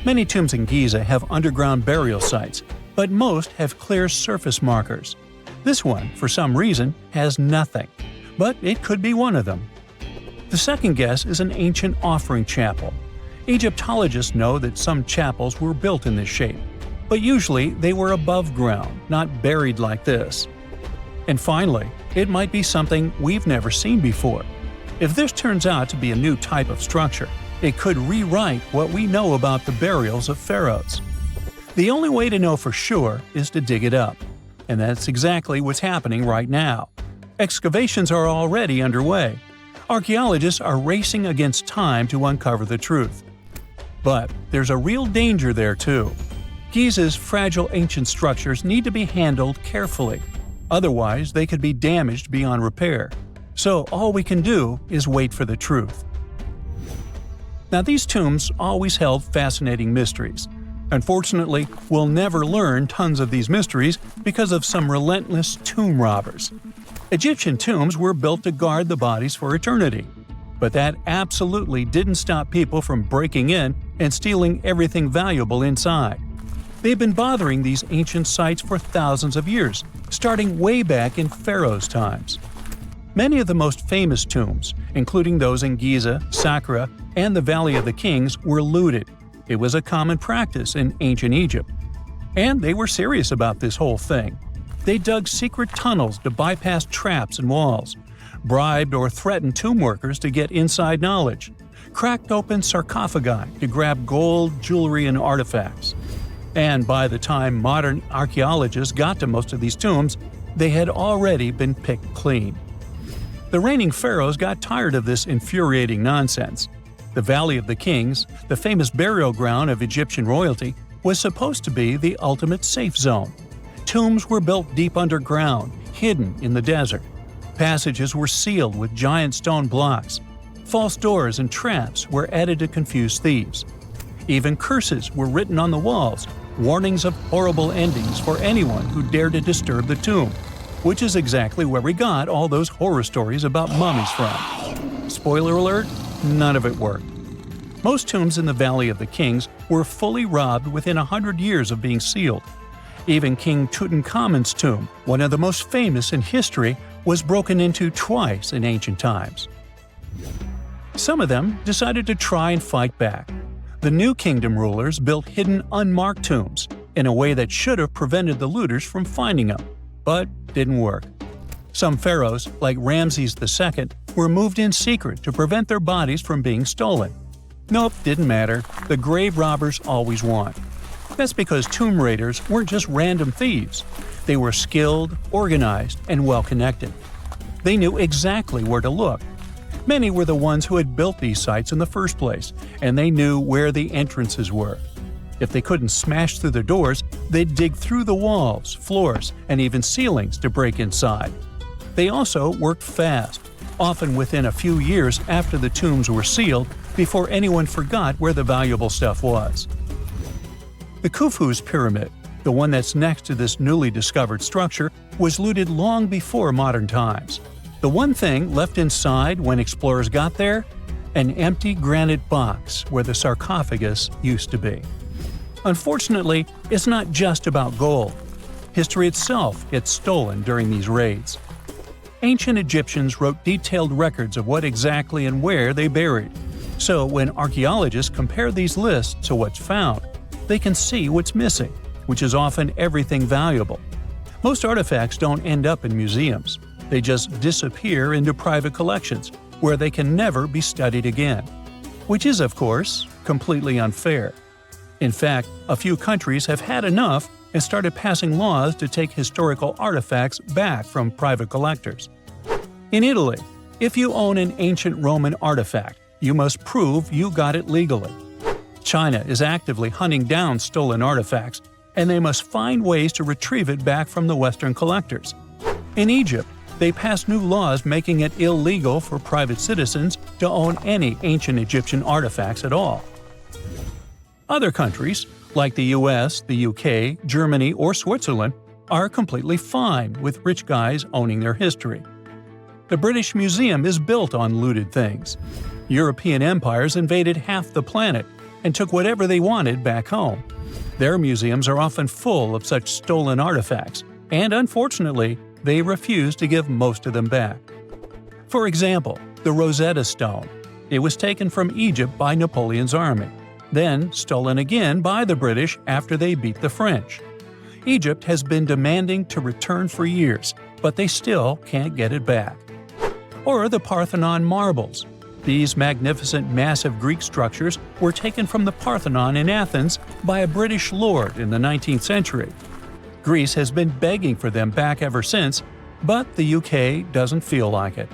Many tombs in Giza have underground burial sites, but most have clear surface markers. This one, for some reason, has nothing, but it could be one of them. The second guess is an ancient offering chapel. Egyptologists know that some chapels were built in this shape. but usually they were above ground, not buried like this. And finally, it might be something we've never seen before. If this turns out to be a new type of structure, it could rewrite what we know about the burials of pharaohs. The only way to know for sure is to dig it up. And that's exactly what's happening right now. Excavations are already underway. Archaeologists are racing against time to uncover the truth. But there's a real danger there too. Giza's fragile ancient structures need to be handled carefully. Otherwise, they could be damaged beyond repair. So all we can do is wait for the truth. Now, these tombs always held fascinating mysteries. Unfortunately, we'll never learn tons of these mysteries because of some relentless tomb robbers. Egyptian tombs were built to guard the bodies for eternity. But that absolutely didn't stop people from breaking in and stealing everything valuable inside. They've been bothering these ancient sites for thousands of years, starting way back in pharaohs' times. Many of the most famous tombs, including those in Giza, Saqqara, and the Valley of the Kings, were looted. It was a common practice in ancient Egypt. And they were serious about this whole thing. They dug secret tunnels to bypass traps and walls, bribed or threatened tomb workers to get inside knowledge, cracked open sarcophagi to grab gold, jewelry, and artifacts. And by the time modern archaeologists got to most of these tombs, they had already been picked clean. The reigning pharaohs got tired of this infuriating nonsense. The Valley of the Kings, the famous burial ground of Egyptian royalty, was supposed to be the ultimate safe zone. Tombs were built deep underground, hidden in the desert. Passages were sealed with giant stone blocks. False doors and traps were added to confuse thieves. Even curses were written on the walls, warnings of horrible endings for anyone who dared to disturb the tomb, which is exactly where we got all those horror stories about mummies from. Spoiler alert, none of it worked. Most tombs in the Valley of the Kings were fully robbed within 100 years of being sealed. Even King Tutankhamun's tomb, one of the most famous in history, was broken into twice in ancient times. Some of them decided to try and fight back. The New Kingdom rulers built hidden unmarked tombs in a way that should have prevented the looters from finding them, but didn't work. Some pharaohs, like Ramses II, were moved in secret to prevent their bodies from being stolen. Nope, didn't matter. The grave robbers always won. That's because tomb raiders weren't just random thieves. They were skilled, organized, and well-connected. They knew exactly where to look. Many were the ones who had built these sites in the first place, and they knew where the entrances were. If they couldn't smash through the doors, they'd dig through the walls, floors, and even ceilings to break inside. They also worked fast, often within a few years after the tombs were sealed, before anyone forgot where the valuable stuff was. The Khufu's pyramid, the one that's next to this newly discovered structure, was looted long before modern times. The one thing left inside when explorers got there? An empty granite box where the sarcophagus used to be. Unfortunately, it's not just about gold. History itself gets stolen during these raids. Ancient Egyptians wrote detailed records of what exactly and where they buried. So when archaeologists compare these lists to what's found, they can see what's missing, which is often everything valuable. Most artifacts don't end up in museums. They just disappear into private collections, where they can never be studied again. Which is, of course, completely unfair. In fact, a few countries have had enough and started passing laws to take historical artifacts back from private collectors. In Italy, if you own an ancient Roman artifact, you must prove you got it legally. China is actively hunting down stolen artifacts, and they must find ways to retrieve it back from the Western collectors. In Egypt, they passed new laws making it illegal for private citizens to own any ancient Egyptian artifacts at all. Other countries, like the US, the UK, Germany, or Switzerland, are completely fine with rich guys owning their history. The British Museum is built on looted things. European empires invaded half the planet and took whatever they wanted back home. Their museums are often full of such stolen artifacts, and unfortunately, they refuse to give most of them back. For example, the Rosetta Stone. It was taken from Egypt by Napoleon's army. then stolen again by the British after they beat the French. Egypt has been demanding to return for years, but they still can't get it back. Or the Parthenon marbles. These magnificent massive Greek structures were taken from the Parthenon in Athens by a British lord in the 19th century. Greece has been begging for them back ever since, but the UK doesn't feel like it.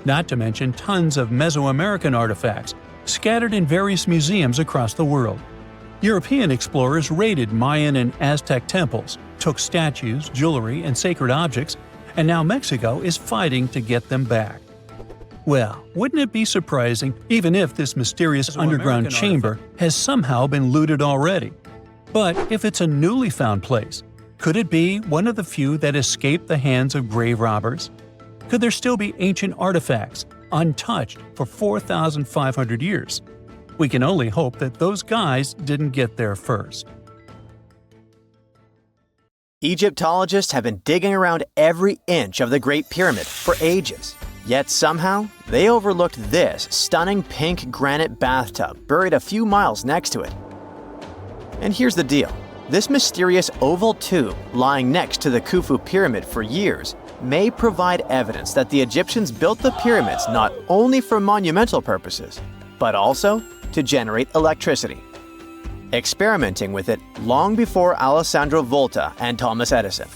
Not to mention tons of Mesoamerican artifacts scattered in various museums across the world. European explorers raided Mayan and Aztec temples, took statues, jewelry, and sacred objects, and now Mexico is fighting to get them back. Well, wouldn't it be surprising even if this mysterious underground chamber has somehow been looted already? But if it's a newly found place, could it be one of the few that escaped the hands of grave robbers? Could there still be ancient artifacts, untouched for 4,500 years? We can only hope that those guys didn't get there first. Egyptologists have been digging around every inch of the Great Pyramid for ages. Yet somehow, they overlooked this stunning pink granite bathtub buried a few miles next to it. And here's the deal. This mysterious oval tube lying next to the Khufu pyramid for years may provide evidence that the Egyptians built the pyramids not only for monumental purposes, but also to generate electricity, experimenting with it long before Alessandro Volta and Thomas Edison.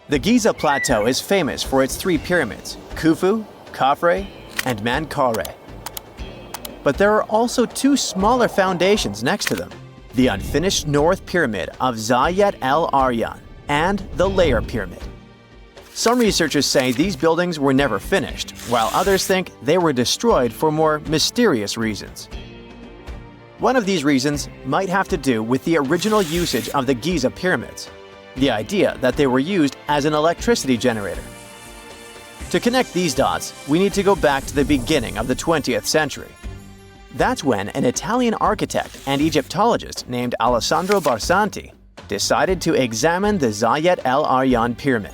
The Giza Plateau is famous for its three pyramids, Khufu, Khafre, and Menkaure. But there are also two smaller foundations next to them, the unfinished North Pyramid of Zayet el Aryan and the Layer Pyramid. Some researchers say these buildings were never finished, while others think they were destroyed for more mysterious reasons. One of these reasons might have to do with the original usage of the Giza pyramids, the idea that they were used as an electricity generator. To connect these dots, we need to go back to the beginning of the 20th century. That's when an Italian architect and Egyptologist named Alessandro Barsanti decided to examine the Zayet el Aryan pyramid.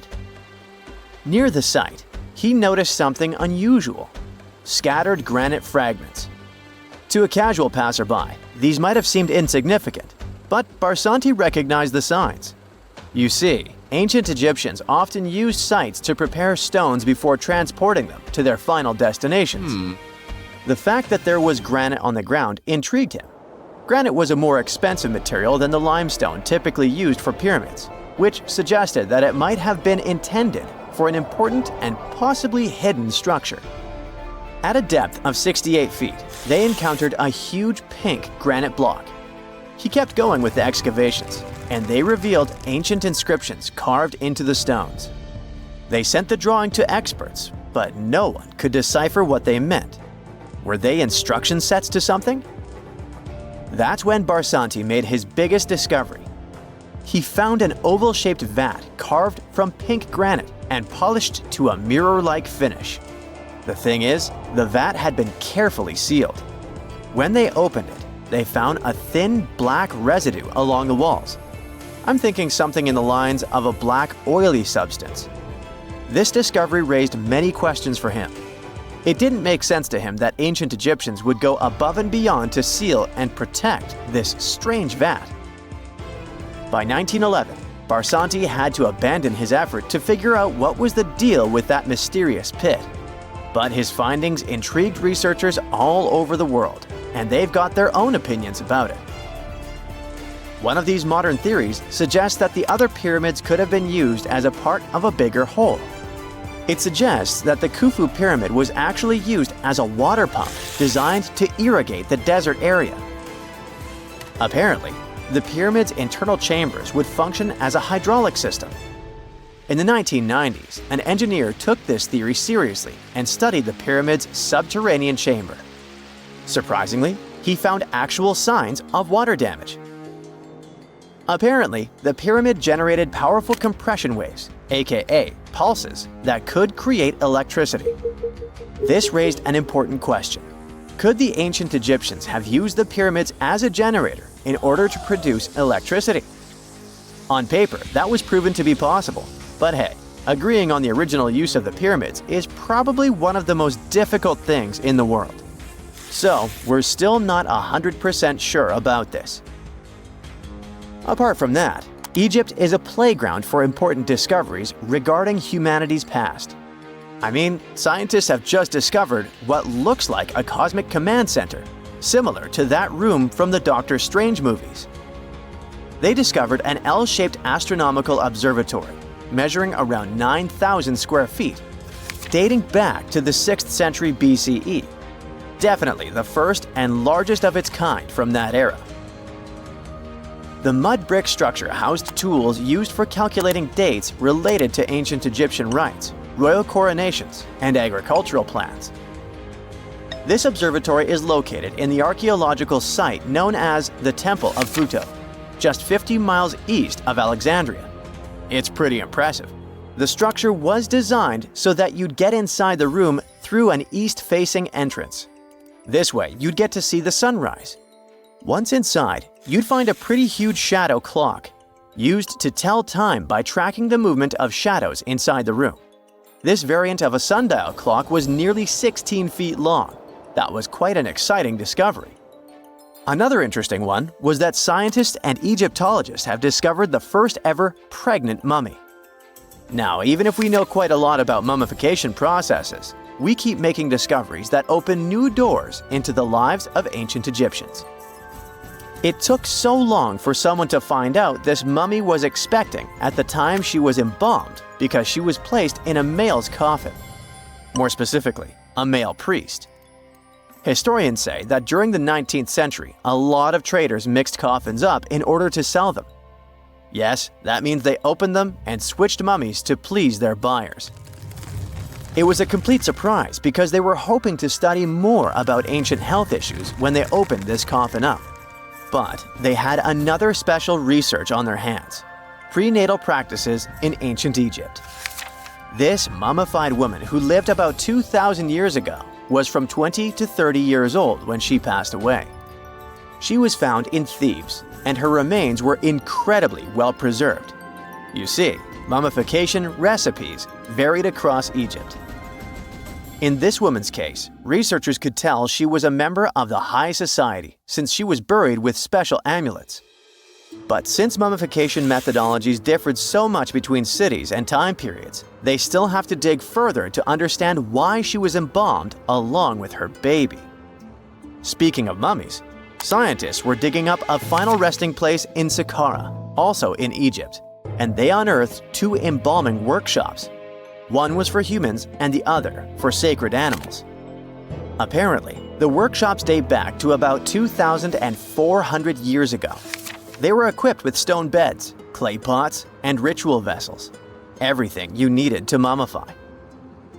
Near the site, he noticed something unusual: scattered granite fragments. To a casual passerby, these might have seemed insignificant, but Barsanti recognized the signs. You see, ancient Egyptians often used sites to prepare stones before transporting them to their final destinations. The fact that there was granite on the ground intrigued him. Granite was a more expensive material than the limestone typically used for pyramids, which suggested that it might have been intended for an important and possibly hidden structure. At a depth of 68 feet, they encountered a huge pink granite block. He kept going with the excavations, and they revealed ancient inscriptions carved into the stones. They sent the drawing to experts, but no one could decipher what they meant. Were they instruction sets to something? That's when Barsanti made his biggest discovery. He found an oval-shaped vat carved from pink granite and polished to a mirror-like finish. The thing is, the vat had been carefully sealed. When they opened it, they found a thin black residue along the walls. I'm thinking something in the lines of a black oily substance. This discovery raised many questions for him. It didn't make sense to him that ancient Egyptians would go above and beyond to seal and protect this strange vat. By 1911, Barsanti had to abandon his effort to figure out what was the deal with that mysterious pit. But his findings intrigued researchers all over the world, and they've got their own opinions about it. One of these modern theories suggests that the other pyramids could have been used as a part of a bigger whole. It suggests that the Khufu pyramid was actually used as a water pump designed to irrigate the desert area. Apparently, the pyramid's internal chambers would function as a hydraulic system. In the 1990s, an engineer took this theory seriously and studied the pyramid's subterranean chamber. Surprisingly, he found actual signs of water damage. Apparently, the pyramid generated powerful compression waves, aka pulses, that could create electricity. This raised an important question. Could the ancient Egyptians have used the pyramids as a generator in order to produce electricity? On paper, that was proven to be possible, but hey, agreeing on the original use of the pyramids is probably one of the most difficult things in the world. So, we're still not 100% sure about this. Apart from that, Egypt is a playground for important discoveries regarding humanity's past. I mean, scientists have just discovered what looks like a cosmic command center, similar to that room from the Doctor Strange movies. They discovered an L-shaped astronomical observatory, measuring around 9,000 square feet, dating back to the 6th century BCE. Definitely the first and largest of its kind from that era. The mud brick structure housed tools used for calculating dates related to ancient Egyptian rites, royal coronations, and agricultural plans. This observatory is located in the archaeological site known as the Temple of Phuto, just 50 miles east of Alexandria. It's pretty impressive. The structure was designed so that you'd get inside the room through an east-facing entrance. This way, you'd get to see the sunrise. Once inside, you'd find a pretty huge shadow clock, used to tell time by tracking the movement of shadows inside the room. This variant of a sundial clock was nearly 16 feet long. That was quite an exciting discovery. Another interesting one was that scientists and Egyptologists have discovered the first ever pregnant mummy. Now, even if we know quite a lot about mummification processes, we keep making discoveries that open new doors into the lives of ancient Egyptians. It took so long for someone to find out this mummy was expecting at the time she was embalmed because she was placed in a male's coffin. More specifically, a male priest. Historians say that during the 19th century, a lot of traders mixed coffins up in order to sell them. Yes, that means they opened them and switched mummies to please their buyers. It was a complete surprise because they were hoping to study more about ancient health issues when they opened this coffin up. But they had another special research on their hands: prenatal practices in ancient Egypt. This mummified woman who lived about 2,000 years ago was from 20 to 30 years old when she passed away. She was found in Thebes, and her remains were incredibly well preserved. You see, mummification recipes varied across Egypt. In this woman's case, researchers could tell she was a member of the high society since she was buried with special amulets. But since mummification methodologies differed so much between cities and time periods, they still have to dig further to understand why she was embalmed along with her baby. Speaking of mummies, scientists were digging up a final resting place in Saqqara, also in Egypt, and they unearthed two embalming workshops. One was for humans and the other for sacred animals. Apparently, the workshops date back to about 2,400 years ago. They were equipped with stone beds, clay pots, and ritual vessels. Everything you needed to mummify.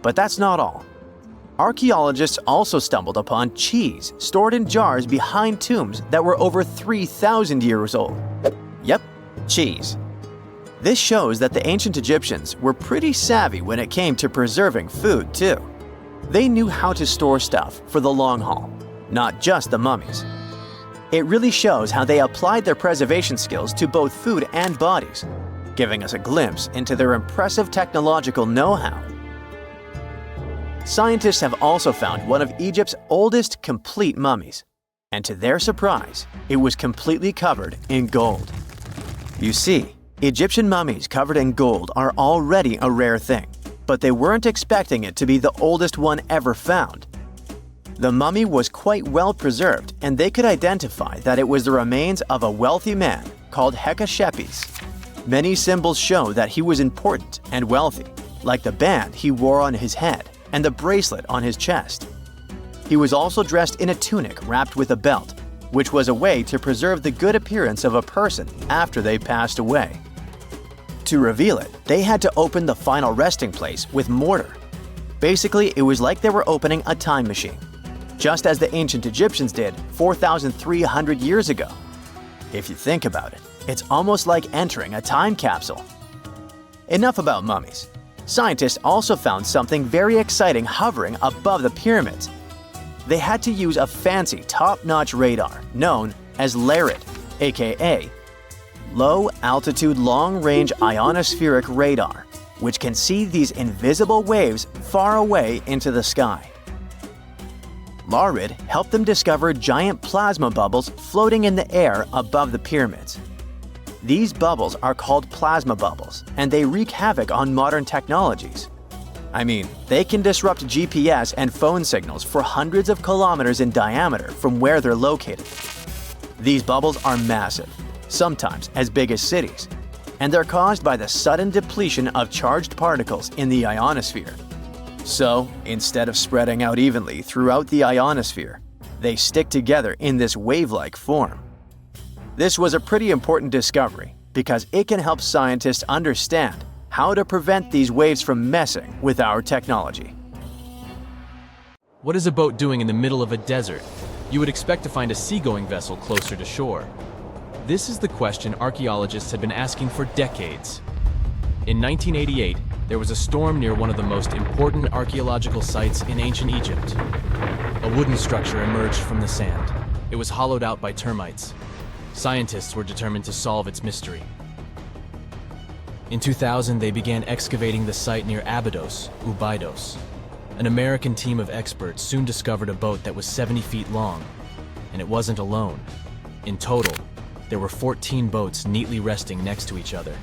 But that's not all. Archaeologists also stumbled upon cheese stored in jars behind tombs that were over 3,000 years old. Yep, cheese. This shows that the ancient Egyptians were pretty savvy when it came to preserving food, too. They knew how to store stuff for the long haul, not just the mummies. It really shows how they applied their preservation skills to both food and bodies, giving us a glimpse into their impressive technological know-how. Scientists have also found one of Egypt's oldest complete mummies, and to their surprise, it was completely covered in gold. You see, Egyptian mummies covered in gold are already a rare thing, but they weren't expecting it to be the oldest one ever found. The mummy was quite well preserved, and they could identify that it was the remains of a wealthy man called Hekashepes. Many symbols show that he was important and wealthy, like the band he wore on his head and the bracelet on his chest. He was also dressed in a tunic wrapped with a belt, which was a way to preserve the good appearance of a person after they passed away. To reveal it, they had to open the final resting place with mortar. Basically, it was like they were opening a time machine, just as the ancient Egyptians did 4,300 years ago. If you think about it, it's almost like entering a time capsule. Enough about mummies. Scientists also found something very exciting hovering above the pyramids. They had to use a fancy top-notch radar known as LARID, aka Low Altitude Long Range Ionospheric Radar, which can see these invisible waves far away into the sky. Laurid helped them discover giant plasma bubbles floating in the air above the pyramids. These bubbles are called plasma bubbles, and they wreak havoc on modern technologies. I mean, they can disrupt GPS and phone signals for hundreds of kilometers in diameter from where they're located. These bubbles are massive, sometimes as big as cities, and they're caused by the sudden depletion of charged particles in the ionosphere. So, instead of spreading out evenly throughout the ionosphere, they stick together in this wave-like form. This was a pretty important discovery because it can help scientists understand how to prevent these waves from messing with our technology. What is a boat doing in the middle of a desert? You would expect to find a seagoing vessel closer to shore. This is the question archaeologists had been asking for decades. In 1988, there was a storm near one of the most important archaeological sites in ancient Egypt. A wooden structure emerged from the sand. It was hollowed out by termites. Scientists were determined to solve its mystery. In 2000, they began excavating the site near Abydos, Abydos. An American team of experts soon discovered a boat that was 70 feet long, and it wasn't alone. In total, there were 14 boats neatly resting next to each other.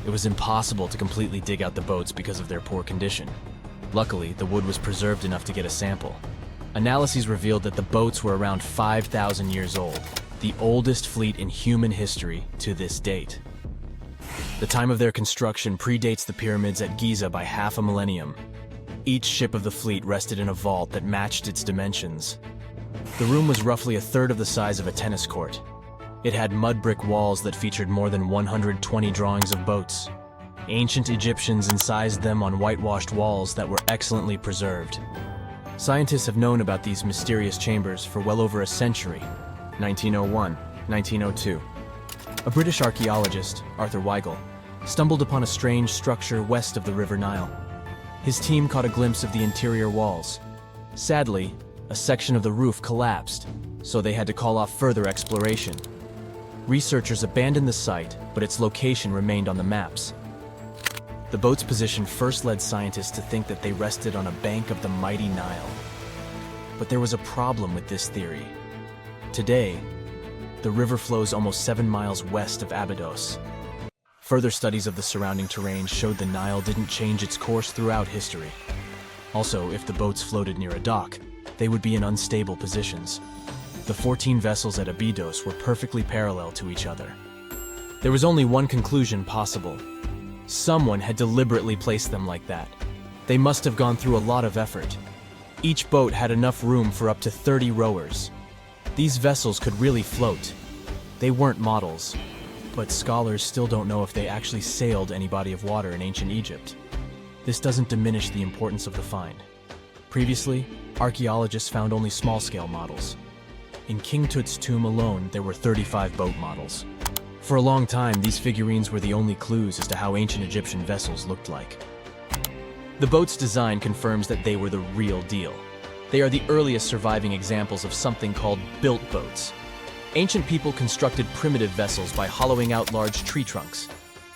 It was impossible to completely dig out the boats because of their poor condition. Luckily, the wood was preserved enough to get a sample. Analyses revealed that the boats were around 5,000 years old, the oldest fleet in human history to this date. The time of their construction predates the pyramids at Giza by half a millennium. Each ship of the fleet rested in a vault that matched its dimensions. The room was roughly a third of the size of a tennis court. It had mud brick walls that featured more than 120 drawings of boats. Ancient Egyptians incised them on whitewashed walls that were excellently preserved. Scientists have known about these mysterious chambers for well over a century. 1901, 1902. A British archaeologist, Arthur Weigel, stumbled upon a strange structure west of the River Nile. His team caught a glimpse of the interior walls. Sadly, a section of the roof collapsed, so they had to call off further exploration. Researchers abandoned the site, but its location remained on the maps. The boat's position first led scientists to think that they rested on a bank of the mighty Nile. But there was a problem with this theory. Today, the river flows almost 7 miles west of Abydos. Further studies of the surrounding terrain showed the Nile didn't change its course throughout history. Also, if the boats floated near a dock, they would be in unstable positions. The 14 vessels at Abydos were perfectly parallel to each other. There was only one conclusion possible. Someone had deliberately placed them like that. They must have gone through a lot of effort. Each boat had enough room for up to 30 rowers. These vessels could really float. They weren't models, but scholars still don't know if they actually sailed any body of water in ancient Egypt. This doesn't diminish the importance of the find. Previously, archaeologists found only small-scale models. In King Tut's tomb alone, there were 35 boat models. For a long time, these figurines were the only clues as to how ancient Egyptian vessels looked like. The boat's design confirms that they were the real deal. They are the earliest surviving examples of something called built boats. Ancient people constructed primitive vessels by hollowing out large tree trunks.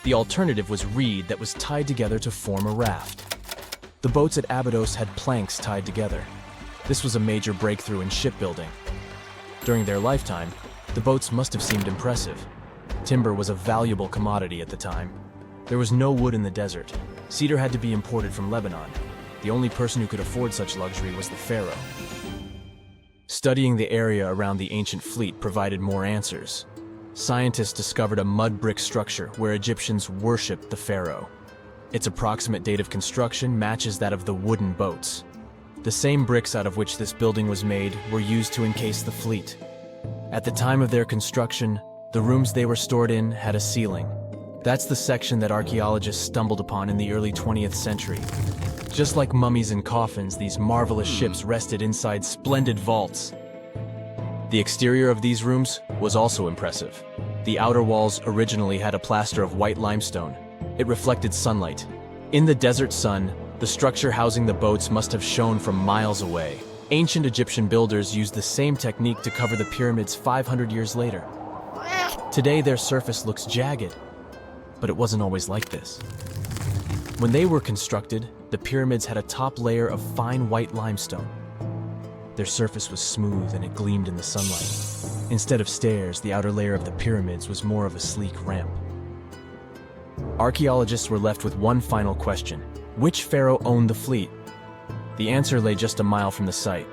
The alternative was reed that was tied together to form a raft. The boats at Abydos had planks tied together. This was a major breakthrough in shipbuilding. During their lifetime, the boats must have seemed impressive. Timber was a valuable commodity at the time. There was no wood in the desert. Cedar had to be imported from Lebanon. The only person who could afford such luxury was the pharaoh. Studying the area around the ancient fleet provided more answers. Scientists discovered a mud brick structure where Egyptians worshipped the pharaoh. Its approximate date of construction matches that of the wooden boats. The same bricks out of which this building was made were used to encase the fleet. At the time of their construction, the rooms they were stored in had a ceiling. That's the section that archaeologists stumbled upon in the early 20th century. Just like mummies and coffins, these marvelous ships rested inside splendid vaults. The exterior of these rooms was also impressive. The outer walls originally had a plaster of white limestone. It reflected sunlight. In the desert sun, the structure housing the boats must have shone from miles away. Ancient Egyptian builders used the same technique to cover the pyramids 500 years later. Today, their surface looks jagged, but it wasn't always like this. When they were constructed, the pyramids had a top layer of fine white limestone. Their surface was smooth and it gleamed in the sunlight. Instead of stairs, the outer layer of the pyramids was more of a sleek ramp. Archaeologists were left with one final question. Which pharaoh owned the fleet? The answer lay just a mile from the site.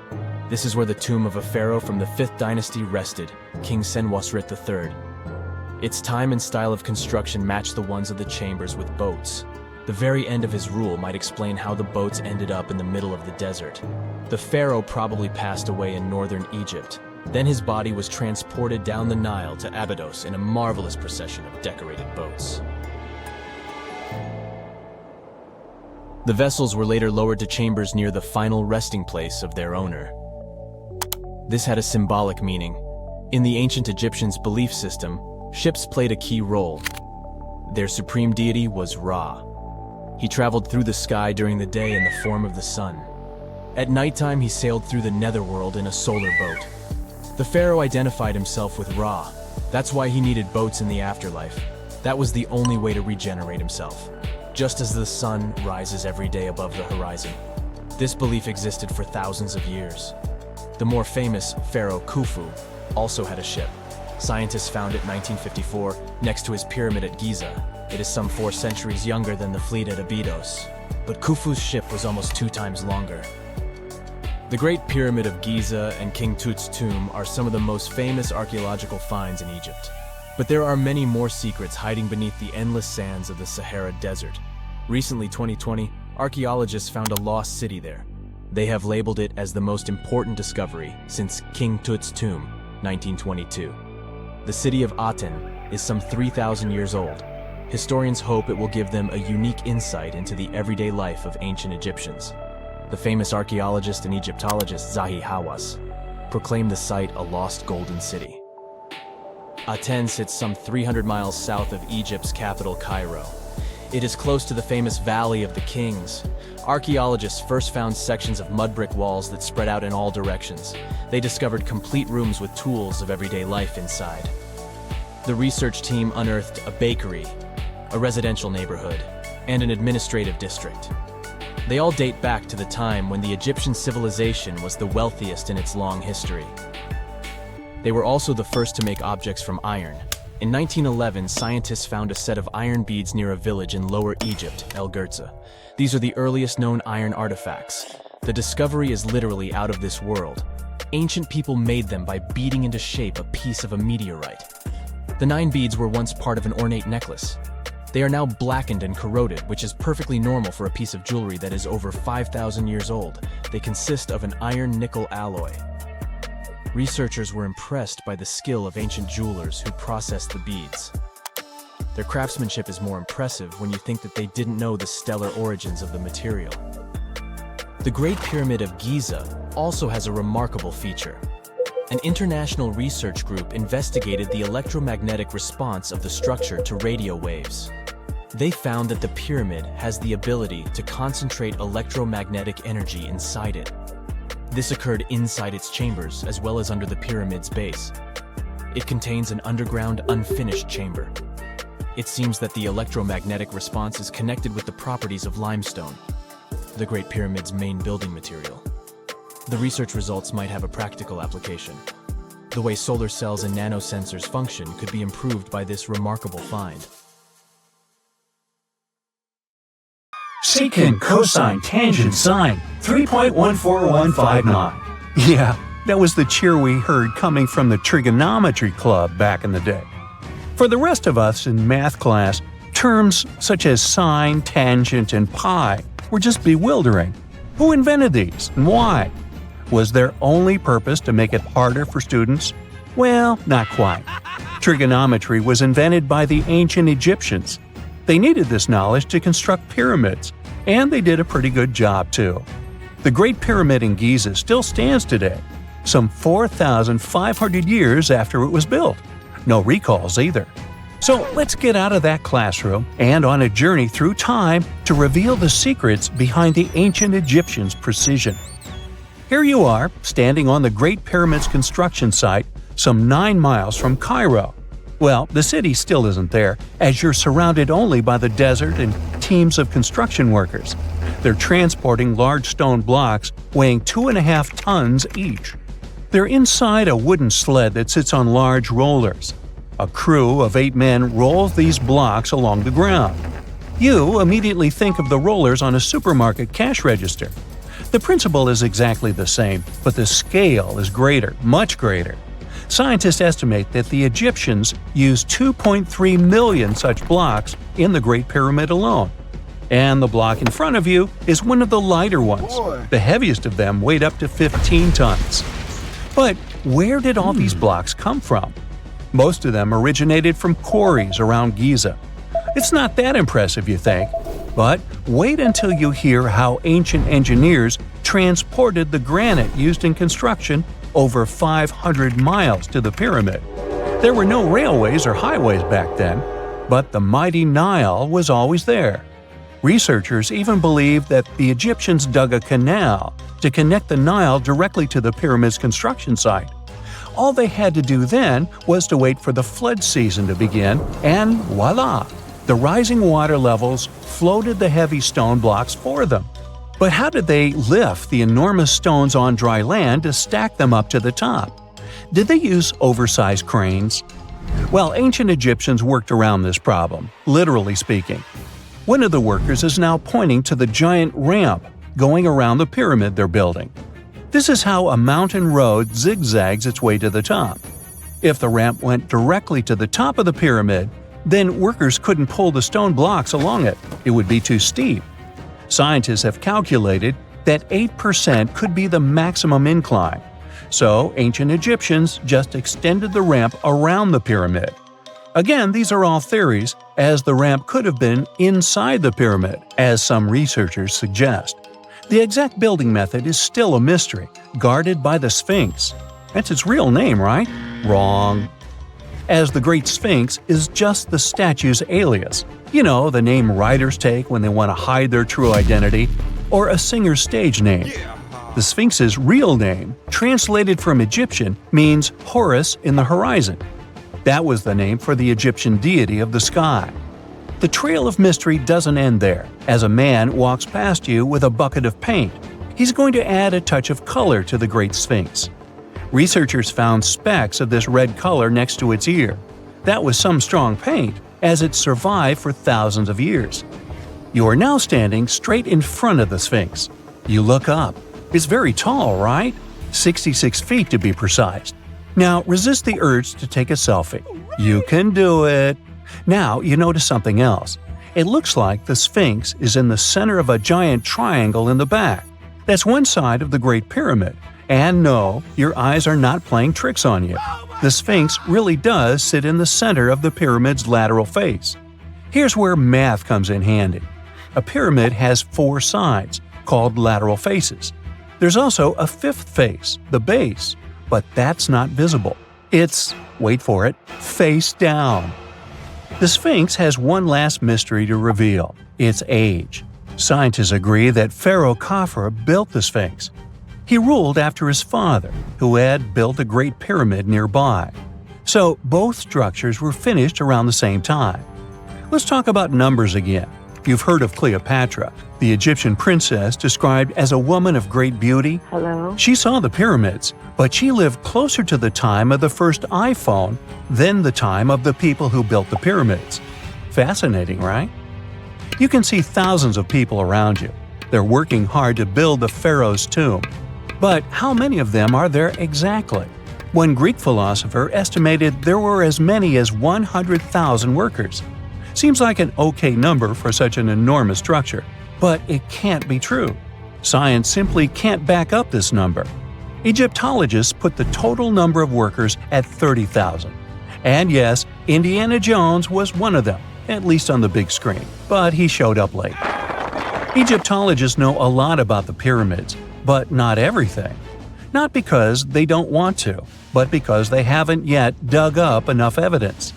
This is where the tomb of a pharaoh from the 5th dynasty rested, King Senwosret III. Its time and style of construction matched the ones of the chambers with boats. The very end of his rule might explain how the boats ended up in the middle of the desert. The pharaoh probably passed away in northern Egypt. Then his body was transported down the Nile to Abydos in a marvelous procession of decorated boats. The vessels were later lowered to chambers near the final resting place of their owner. This had a symbolic meaning. In the ancient Egyptians' belief system, ships played a key role. Their supreme deity was Ra. He traveled through the sky during the day in the form of the sun. At nighttime, he sailed through the netherworld in a solar boat. The pharaoh identified himself with Ra. That's why he needed boats in the afterlife. That was the only way to regenerate himself. Just as the sun rises every day above the horizon. This belief existed for thousands of years. The more famous Pharaoh Khufu also had a ship. Scientists found it in 1954 next to his pyramid at Giza. It is some 4 centuries younger than the fleet at Abydos, but Khufu's ship was almost 2 times longer. The Great Pyramid of Giza and King Tut's tomb are some of the most famous archaeological finds in Egypt. But there are many more secrets hiding beneath the endless sands of the Sahara Desert. Recently, 2020, archaeologists found a lost city there. They have labeled it as the most important discovery since King Tut's tomb, 1922. The city of Aten is some 3,000 years old. Historians hope it will give them a unique insight into the everyday life of ancient Egyptians. The famous archaeologist and Egyptologist Zahi Hawass proclaimed the site a lost golden city. Aten sits some 300 miles south of Egypt's capital, Cairo. It is close to the famous Valley of the Kings. Archaeologists first found sections of mud brick walls that spread out in all directions. They discovered complete rooms with tools of everyday life inside. The research team unearthed a bakery, a residential neighborhood, and an administrative district. They all date back to the time when the Egyptian civilization was the wealthiest in its long history. They were also the first to make objects from iron. In 1911, scientists found a set of iron beads near a village in Lower Egypt, El Gerza. These are the earliest known iron artifacts. The discovery is literally out of this world. Ancient people made them by beating into shape a piece of a meteorite. The 9 beads were once part of an ornate necklace. They are now blackened and corroded, which is perfectly normal for a piece of jewelry that is over 5,000 years old. They consist of an iron-nickel alloy. Researchers were impressed by the skill of ancient jewelers who processed the beads. Their craftsmanship is more impressive when you think that they didn't know the stellar origins of the material. The Great Pyramid of Giza also has a remarkable feature. An international research group investigated the electromagnetic response of the structure to radio waves. They found that the pyramid has the ability to concentrate electromagnetic energy inside it. This occurred inside its chambers as well as under the pyramid's base. It contains an underground, unfinished chamber. It seems that the electromagnetic response is connected with the properties of limestone, the Great Pyramid's main building material. The research results might have a practical application. The way solar cells and nanosensors function could be improved by this remarkable find. Secant, cosine, tangent, sine, 3.14159. Yeah, that was the cheer we heard coming from the trigonometry club back in the day. For the rest of us in math class, terms such as sine, tangent, and pi were just bewildering. Who invented these and why? Was their only purpose to make it harder for students? Well, not quite. Trigonometry was invented by the ancient Egyptians. They needed this knowledge to construct pyramids, and they did a pretty good job too. The Great Pyramid in Giza still stands today, some 4,500 years after it was built. No recalls either. So let's get out of that classroom and on a journey through time to reveal the secrets behind the ancient Egyptians' precision. Here you are, standing on the Great Pyramid's construction site, some 9 miles from Cairo. Well, the city still isn't there, as you're surrounded only by the desert and teams of construction workers. They're transporting large stone blocks weighing 2.5 tons each. They're inside a wooden sled that sits on large rollers. A crew of 8 men rolls these blocks along the ground. You immediately think of the rollers on a supermarket cash register. The principle is exactly the same, but the scale is greater, much greater. Scientists estimate that the Egyptians used 2.3 million such blocks in the Great Pyramid alone. And the block in front of you is one of the lighter ones. The heaviest of them weighed up to 15 tons. But where did all these blocks come from? Most of them originated from quarries around Giza. It's not that impressive, you think, but wait until you hear how ancient engineers transported the granite used in construction over 500 miles to the pyramid. There were no railways or highways back then, but the mighty Nile was always there. Researchers even believe that the Egyptians dug a canal to connect the Nile directly to the pyramid's construction site. All they had to do then was to wait for the flood season to begin, and voila! The rising water levels floated the heavy stone blocks for them. But how did they lift the enormous stones on dry land to stack them up to the top? Did they use oversized cranes? Well, ancient Egyptians worked around this problem, literally speaking. One of the workers is now pointing to the giant ramp going around the pyramid they're building. This is how a mountain road zigzags its way to the top. If the ramp went directly to the top of the pyramid, then workers couldn't pull the stone blocks along it. It would be too steep. Scientists have calculated that 8% could be the maximum incline. So ancient Egyptians just extended the ramp around the pyramid. Again, these are all theories, as the ramp could have been inside the pyramid, as some researchers suggest. The exact building method is still a mystery, guarded by the Sphinx. That's its real name, right? Wrong. As the Great Sphinx is just the statue's alias. You know, the name writers take when they want to hide their true identity, or a singer's stage name. The Sphinx's real name, translated from Egyptian, means Horus in the horizon. That was the name for the Egyptian deity of the sky. The trail of mystery doesn't end there. As a man walks past you with a bucket of paint, he's going to add a touch of color to the Great Sphinx. Researchers found specks of this red color next to its ear. That was some strong paint, as it survived for thousands of years. You are now standing straight in front of the Sphinx. You look up. It's very tall, right? 66 feet to be precise. Now resist the urge to take a selfie. You can do it. Now you notice something else. It looks like the Sphinx is in the center of a giant triangle in the back. That's one side of the Great Pyramid. And no, your eyes are not playing tricks on you. The Sphinx really does sit in the center of the pyramid's lateral face. Here's where math comes in handy. A pyramid has 4 sides, called lateral faces. There's also a 5th face, the base, but that's not visible. It's, wait for it, face down. The Sphinx has one last mystery to reveal: its age. Scientists agree that Pharaoh Khafre built the Sphinx. He ruled after his father, who had built a great pyramid nearby. So both structures were finished around the same time. Let's talk about numbers again. You've heard of Cleopatra, the Egyptian princess described as a woman of great beauty. Hello? She saw the pyramids, but she lived closer to the time of the first iPhone than the time of the people who built the pyramids. Fascinating, right? You can see thousands of people around you. They're working hard to build the pharaoh's tomb. But how many of them are there exactly? One Greek philosopher estimated there were as many as 100,000 workers. Seems like an okay number for such an enormous structure, but it can't be true. Science simply can't back up this number. Egyptologists put the total number of workers at 30,000. And yes, Indiana Jones was one of them, at least on the big screen, but he showed up late. Egyptologists know a lot about the pyramids, but not everything. Not because they don't want to, but because they haven't yet dug up enough evidence.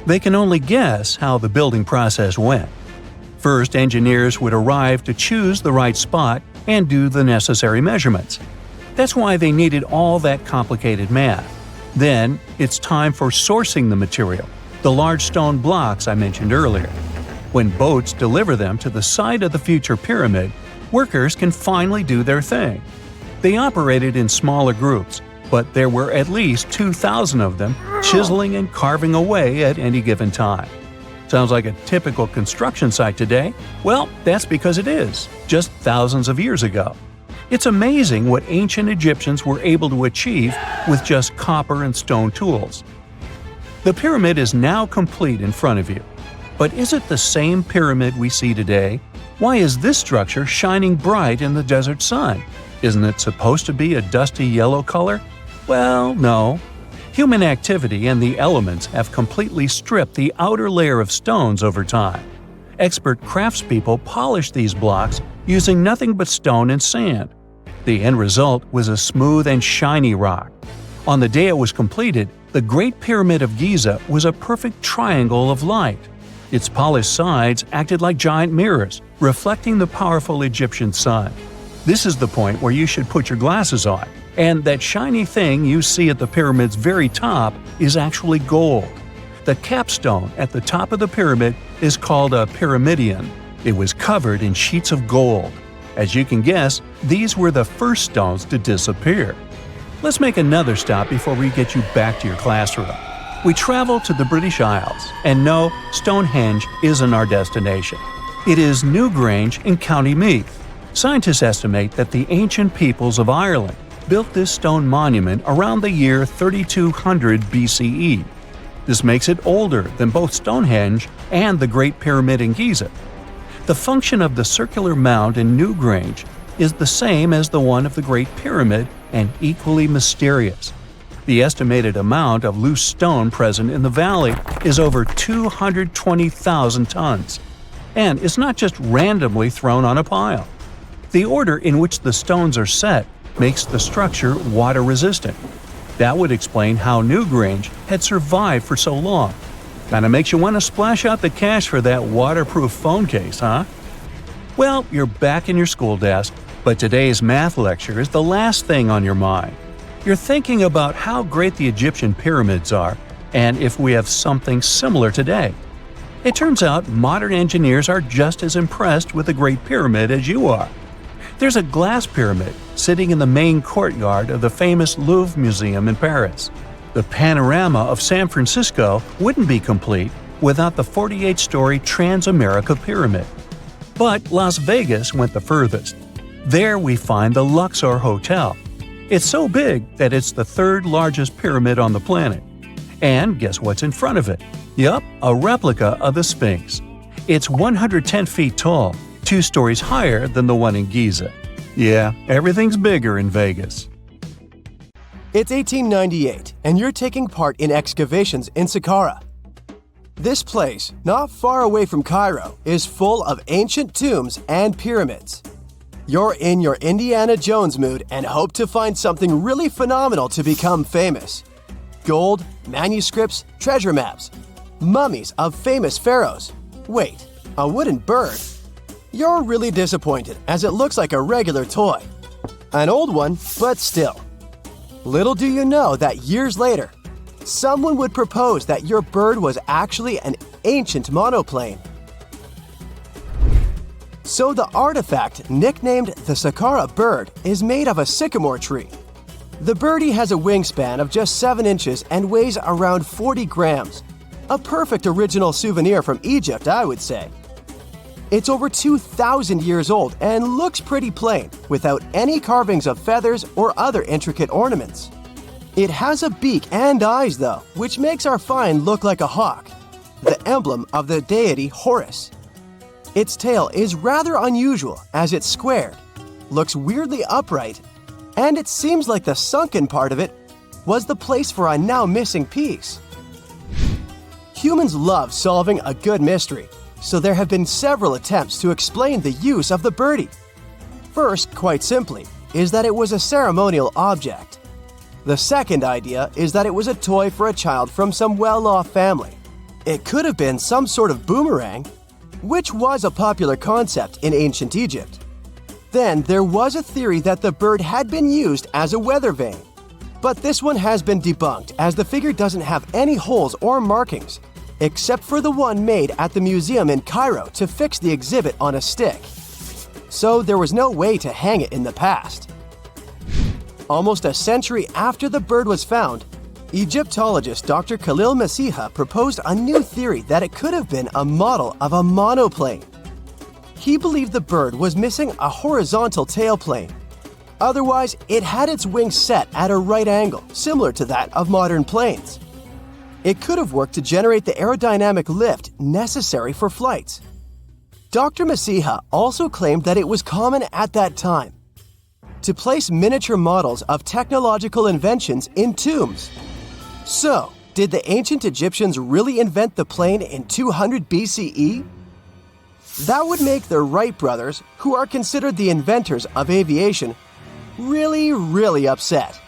They can only guess how the building process went. First, engineers would arrive to choose the right spot and do the necessary measurements. That's why they needed all that complicated math. Then, it's time for sourcing the material, the large stone blocks I mentioned earlier. When boats deliver them to the site of the future pyramid, workers can finally do their thing. They operated in smaller groups, but there were at least 2,000 of them chiseling and carving away at any given time. Sounds like a typical construction site today? Well, that's because it is, just thousands of years ago. It's amazing what ancient Egyptians were able to achieve with just copper and stone tools. The pyramid is now complete in front of you. But is it the same pyramid we see today? Why is this structure shining bright in the desert sun? Isn't it supposed to be a dusty yellow color? Well, no. Human activity and the elements have completely stripped the outer layer of stones over time. Expert craftspeople polished these blocks using nothing but stone and sand. The end result was a smooth and shiny rock. On the day it was completed, the Great Pyramid of Giza was a perfect triangle of light. Its polished sides acted like giant mirrors, reflecting the powerful Egyptian sun. This is the point where you should put your glasses on, and that shiny thing you see at the pyramid's very top is actually gold. The capstone at the top of the pyramid is called a pyramidion. It was covered in sheets of gold. As you can guess, these were the first stones to disappear. Let's make another stop before we get you back to your classroom. We travel to the British Isles, and no, Stonehenge isn't our destination. It is Newgrange in County Meath. Scientists estimate that the ancient peoples of Ireland built this stone monument around the year 3200 BCE. This makes it older than both Stonehenge and the Great Pyramid in Giza. The function of the circular mound in Newgrange is the same as the one of the Great Pyramid and equally mysterious. The estimated amount of loose stone present in the valley is over 220,000 tons. And it's not just randomly thrown on a pile. The order in which the stones are set makes the structure water-resistant. That would explain how Newgrange had survived for so long. Kinda makes you want to splash out the cash for that waterproof phone case, huh? Well, you're back in your school desk, but today's math lecture is the last thing on your mind. You're thinking about how great the Egyptian pyramids are, and if we have something similar today. It turns out modern engineers are just as impressed with the Great Pyramid as you are. There's a glass pyramid sitting in the main courtyard of the famous Louvre Museum in Paris. The panorama of San Francisco wouldn't be complete without the 48-story Transamerica Pyramid. But Las Vegas went the furthest. There we find the Luxor Hotel. It's so big that it's the third largest pyramid on the planet. And guess what's in front of it? Yup, a replica of the Sphinx. It's 110 feet tall, 2 stories higher than the one in Giza. Yeah, everything's bigger in Vegas. It's 1898, and you're taking part in excavations in Saqqara. This place, not far away from Cairo, is full of ancient tombs and pyramids. You're in your Indiana Jones mood and hope to find something really phenomenal to become famous. Gold, manuscripts, treasure maps, mummies of famous pharaohs. Wait, a wooden bird? You're really disappointed as it looks like a regular toy. An old one, but still. Little do you know that years later, someone would propose that your bird was actually an ancient monoplane. So the artifact, nicknamed the Saqqara bird, is made of a sycamore tree. The birdie has a wingspan of just 7 inches and weighs around 40 grams. A perfect original souvenir from Egypt, I would say. It's over 2,000 years old and looks pretty plain, without any carvings of feathers or other intricate ornaments. It has a beak and eyes though, which makes our find look like a hawk, the emblem of the deity Horus. Its tail is rather unusual as it's squared, looks weirdly upright, and it seems like the sunken part of it was the place for a now missing piece. Humans love solving a good mystery, so there have been several attempts to explain the use of the birdie. First, quite simply, is that it was a ceremonial object. The second idea is that it was a toy for a child from some well-off family. It could have been some sort of boomerang, which was a popular concept in ancient Egypt. Then there was a theory that the bird had been used as a weather vane. But this one has been debunked as the figure doesn't have any holes or markings. except for the one made at the museum in Cairo to fix the exhibit on a stick. So there was no way to hang it in the past. Almost a century after the bird was found, Egyptologist Dr. Khalil Masiha proposed a new theory that it could have been a model of a monoplane. He believed the bird was missing a horizontal tailplane. Otherwise, it had its wings set at a right angle, similar to that of modern planes. It could have worked to generate the aerodynamic lift necessary for flights. Dr. Masiha also claimed that it was common at that time to place miniature models of technological inventions in tombs. So, did the ancient Egyptians really invent the plane in 200 BCE? That would make the Wright brothers, who are considered the inventors of aviation, really upset.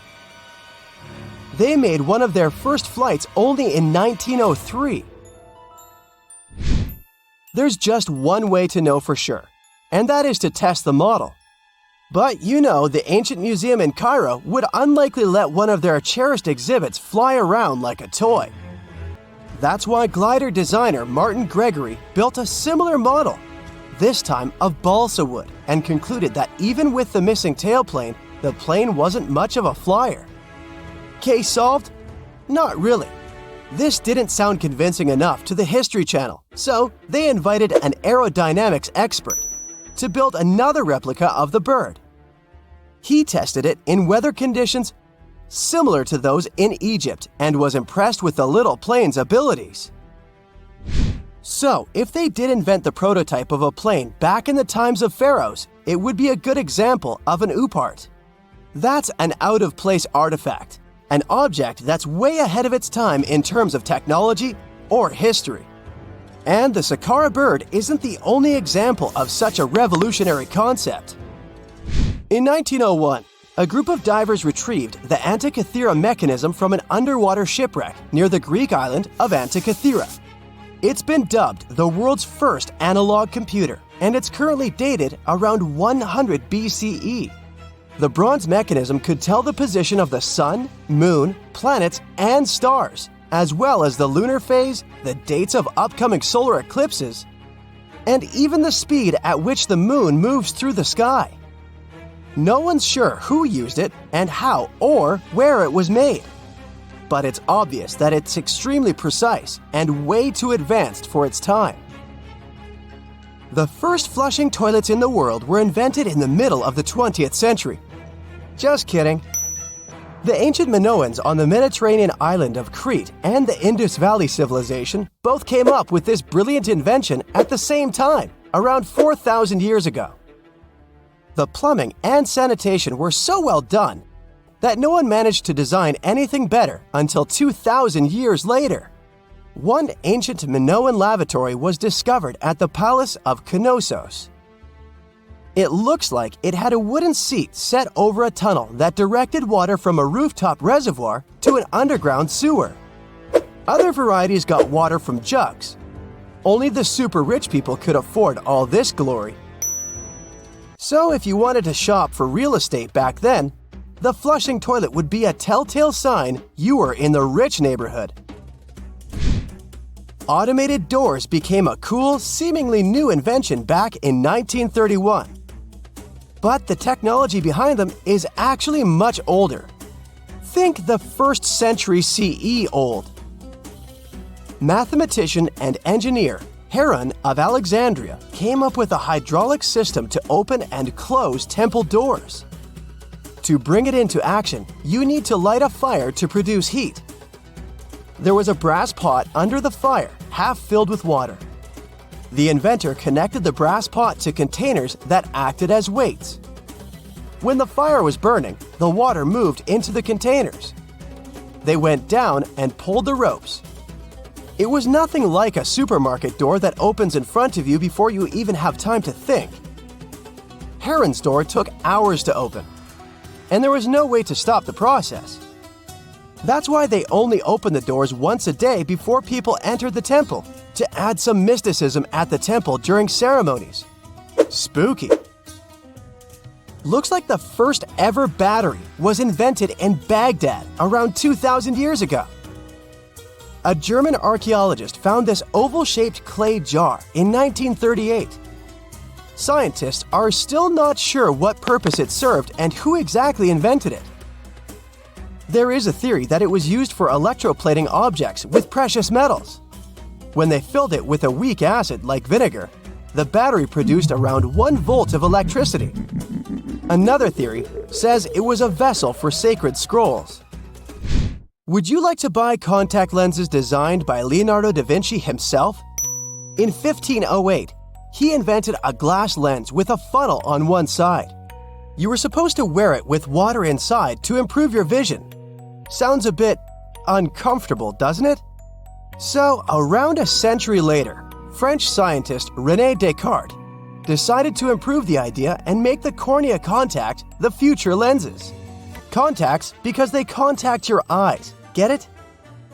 They made one of their first flights only in 1903. There's just one way to know for sure, and that is to test the model. But you know, the ancient museum in Cairo would unlikely let one of their cherished exhibits fly around like a toy. That's why glider designer Martin Gregory built a similar model, this time of balsa wood, and concluded that even with the missing tailplane, the plane wasn't much of a flyer. Case solved? Not really. This didn't sound convincing enough to the History Channel, so they invited an aerodynamics expert to build another replica of the bird. He tested it in weather conditions similar to those in Egypt and was impressed with the little plane's abilities. So, if they did invent the prototype of a plane back in the times of pharaohs, it would be a good example of an oupart. That's an out-of-place artifact, an object that's way ahead of its time in terms of technology or history. And the Saqqara bird isn't the only example of such a revolutionary concept. In 1901, a group of divers retrieved the Antikythera mechanism from an underwater shipwreck near the Greek island of Antikythera. It's been dubbed the world's first analog computer, and it's currently dated around 100 BCE. The bronze mechanism could tell the position of the sun, moon, planets, and stars, as well as the lunar phase, the dates of upcoming solar eclipses, and even the speed at which the moon moves through the sky. No one's sure who used it and how or where it was made. But it's obvious that it's extremely precise and way too advanced for its time. The first flushing toilets in the world were invented in the middle of the 20th century. Just kidding. The ancient Minoans on the Mediterranean island of Crete and the Indus Valley civilization both came up with this brilliant invention at the same time, around 4,000 years ago. The plumbing and sanitation were so well done that no one managed to design anything better until 2,000 years later. One ancient Minoan lavatory was discovered at the Palace of Knossos. It looks like it had a wooden seat set over a tunnel that directed water from a rooftop reservoir to an underground sewer. Other varieties got water from jugs. Only the super rich people could afford all this glory. So if you wanted to shop for real estate back then, the flushing toilet would be a telltale sign you were in the rich neighborhood. Automated doors became a cool, seemingly new invention back in 1931. But the technology behind them is actually much older. Think the 1st century CE old. Mathematician and engineer Heron of Alexandria came up with a hydraulic system to open and close temple doors. To bring it into action, you need to light a fire to produce heat. There was a brass pot under the fire, half filled with water. The inventor connected the brass pot to containers that acted as weights. When the fire was burning, the water moved into the containers. They went down and pulled the ropes. It was nothing like a supermarket door that opens in front of you before you even have time to think. Heron's door took hours to open, and there was no way to stop the process. That's why they only opened the doors once a day before people entered the temple, to add some mysticism at the temple during ceremonies. Spooky. Looks like the first ever battery was invented in Baghdad around 2,000 years ago. A German archaeologist found this oval-shaped clay jar in 1938. Scientists are still not sure what purpose it served and who exactly invented it. There is a theory that it was used for electroplating objects with precious metals. When they filled it with a weak acid like vinegar, the battery produced around 1 volt of electricity. Another theory says it was a vessel for sacred scrolls. Would you like to buy contact lenses designed by Leonardo da Vinci himself? In 1508, he invented a glass lens with a funnel on one side. You were supposed to wear it with water inside to improve your vision. Sounds a bit uncomfortable, doesn't it? So, around a century later, French scientist René Descartes decided to improve the idea and make the cornea contact the future lenses. Contacts because they contact your eyes, get it?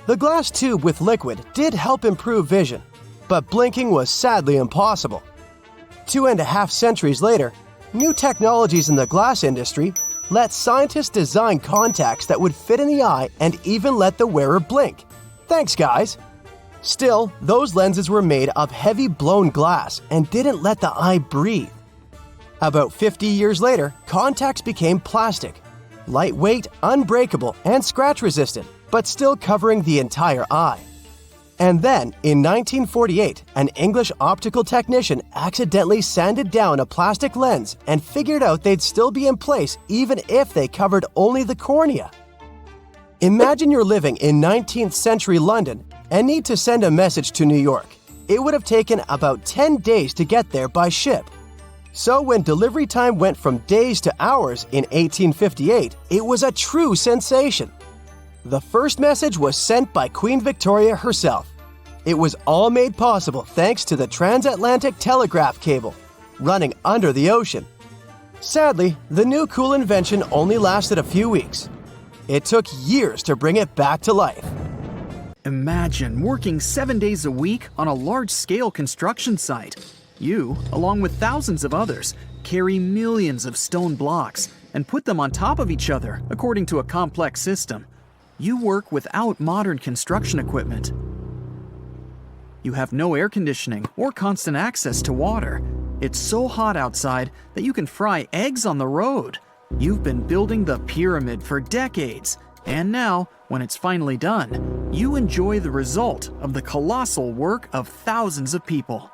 The glass tube with liquid did help improve vision, but blinking was sadly impossible. 2.5 centuries later, new technologies in the glass industry let scientists design contacts that would fit in the eye and even let the wearer blink. Thanks, guys! Still, those lenses were made of heavy blown glass and didn't let the eye breathe. About 50 years later, contacts became plastic, lightweight, unbreakable, and scratch-resistant, but still covering the entire eye. And then, in 1948, an English optical technician accidentally sanded down a plastic lens and figured out they'd still be in place even if they covered only the cornea. Imagine you're living in 19th century London and need to send a message to New York. It would have taken about 10 days to get there by ship. So when delivery time went from days to hours in 1858, it was a true sensation. The first message was sent by Queen Victoria herself. It was all made possible thanks to the transatlantic telegraph cable, running under the ocean. Sadly, the new cool invention only lasted a few weeks. It took years to bring it back to life. Imagine working 7 days a week on a large-scale construction site. You, along with thousands of others, carry millions of stone blocks and put them on top of each other according to a complex system. You work without modern construction equipment. You have no air conditioning or constant access to water. It's so hot outside that you can fry eggs on the road. You've been building the pyramid for decades, and now, when it's finally done, you enjoy the result of the colossal work of thousands of people.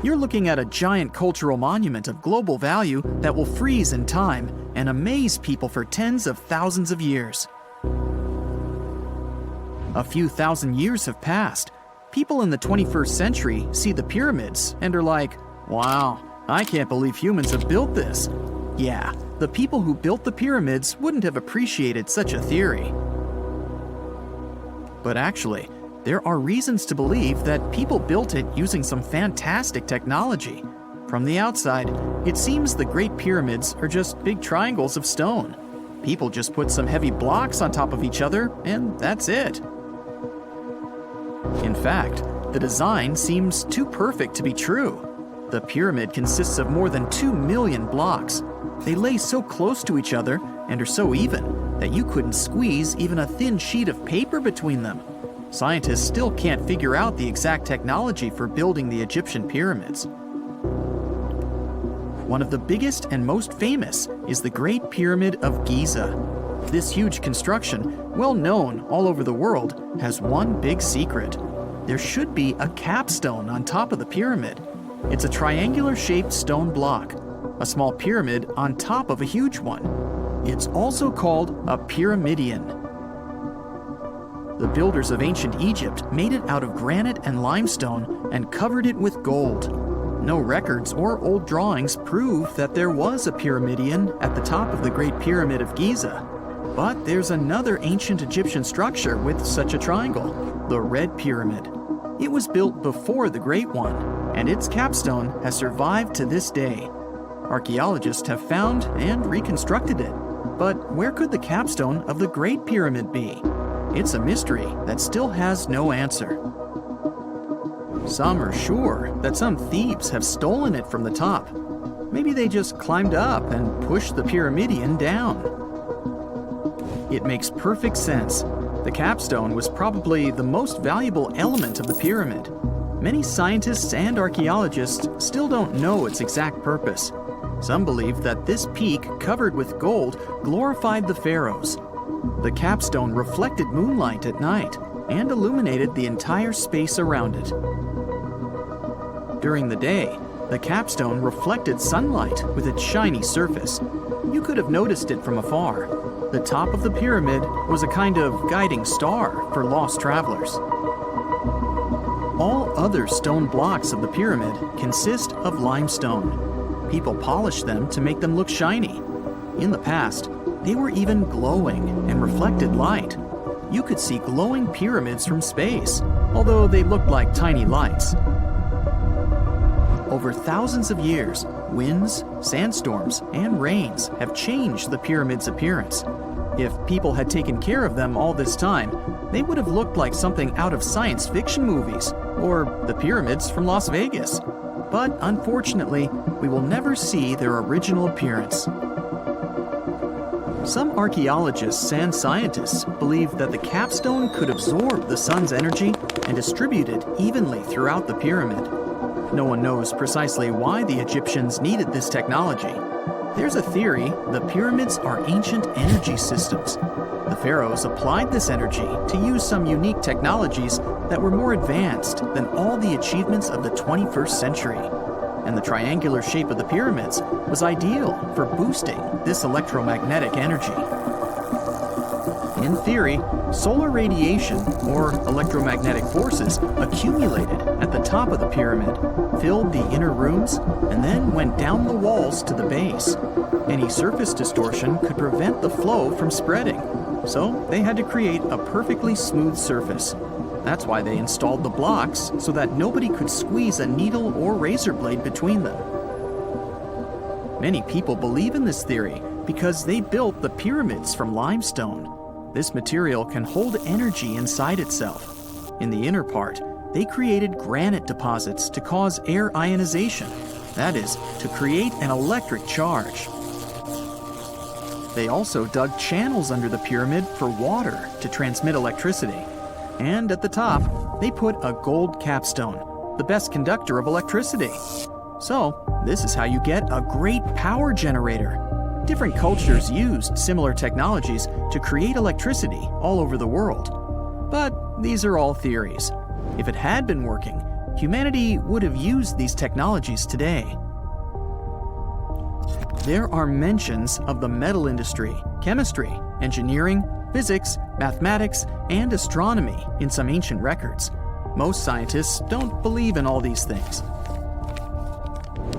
You're looking at a giant cultural monument of global value that will freeze in time and amaze people for tens of thousands of years. A few thousand years have passed. People in the 21st century see the pyramids and are like, "Wow, I can't believe humans have built this." Yeah, the people who built the pyramids wouldn't have appreciated such a theory. But actually, there are reasons to believe that people built it using some fantastic technology. From the outside, it seems the Great Pyramids are just big triangles of stone. People just put some heavy blocks on top of each other, and that's it. In fact, the design seems too perfect to be true. The pyramid consists of more than 2 million blocks. They lay so close to each other and are so even that you couldn't squeeze even a thin sheet of paper between them. Scientists still can't figure out the exact technology for building the Egyptian pyramids. One of the biggest and most famous is the Great Pyramid of Giza. This huge construction, well known all over the world, has one big secret. There should be a capstone on top of the pyramid. It's a triangular-shaped stone block, a small pyramid on top of a huge one. It's also called a pyramidion. The builders of ancient Egypt made it out of granite and limestone and covered it with gold. No records or old drawings prove that there was a pyramidion at the top of the Great Pyramid of Giza. But there's another ancient Egyptian structure with such a triangle, the Red Pyramid. It was built before the Great One, and its capstone has survived to this day. Archaeologists have found and reconstructed it. But where could the capstone of the Great Pyramid be? It's a mystery that still has no answer. Some are sure that some thieves have stolen it from the top. Maybe they just climbed up and pushed the pyramidion down. It makes perfect sense. The capstone was probably the most valuable element of the pyramid. Many scientists and archaeologists still don't know its exact purpose. Some believe that this peak covered with gold glorified the pharaohs. The capstone reflected moonlight at night and illuminated the entire space around it. During the day, the capstone reflected sunlight with its shiny surface. You could have noticed it from afar. The top of the pyramid was a kind of guiding star for lost travelers. All other stone blocks of the pyramid consist of limestone. People polished them to make them look shiny. In the past, they were even glowing and reflected light. You could see glowing pyramids from space, although they looked like tiny lights. Over thousands of years, winds, sandstorms, and rains have changed the pyramid's appearance. If people had taken care of them all this time, they would have looked like something out of science fiction movies or the pyramids from Las Vegas. But unfortunately, we will never see their original appearance. Some archaeologists and scientists believe that the capstone could absorb the sun's energy and distribute it evenly throughout the pyramid. No one knows precisely why the Egyptians needed this technology. There's a theory the pyramids are ancient energy systems. The pharaohs applied this energy to use some unique technologies that were more advanced than all the achievements of the 21st century. And the triangular shape of the pyramids was ideal for boosting this electromagnetic energy. In theory, solar radiation, or electromagnetic forces, accumulated at the top of the pyramid, filled the inner rooms, and then went down the walls to the base. Any surface distortion could prevent the flow from spreading, so they had to create a perfectly smooth surface. That's why they installed the blocks so that nobody could squeeze a needle or razor blade between them. Many people believe in this theory because they built the pyramids from limestone. This material can hold energy inside itself. In the inner part, they created granite deposits to cause air ionization, that is, to create an electric charge. They also dug channels under the pyramid for water to transmit electricity. And at the top, they put a gold capstone, the best conductor of electricity. So, this is how you get a great power generator. Different cultures used similar technologies to create electricity all over the world. But these are all theories. If it had been working, humanity would have used these technologies today. There are mentions of the metal industry, chemistry, engineering, physics, mathematics, and astronomy in some ancient records. Most scientists don't believe in all these things.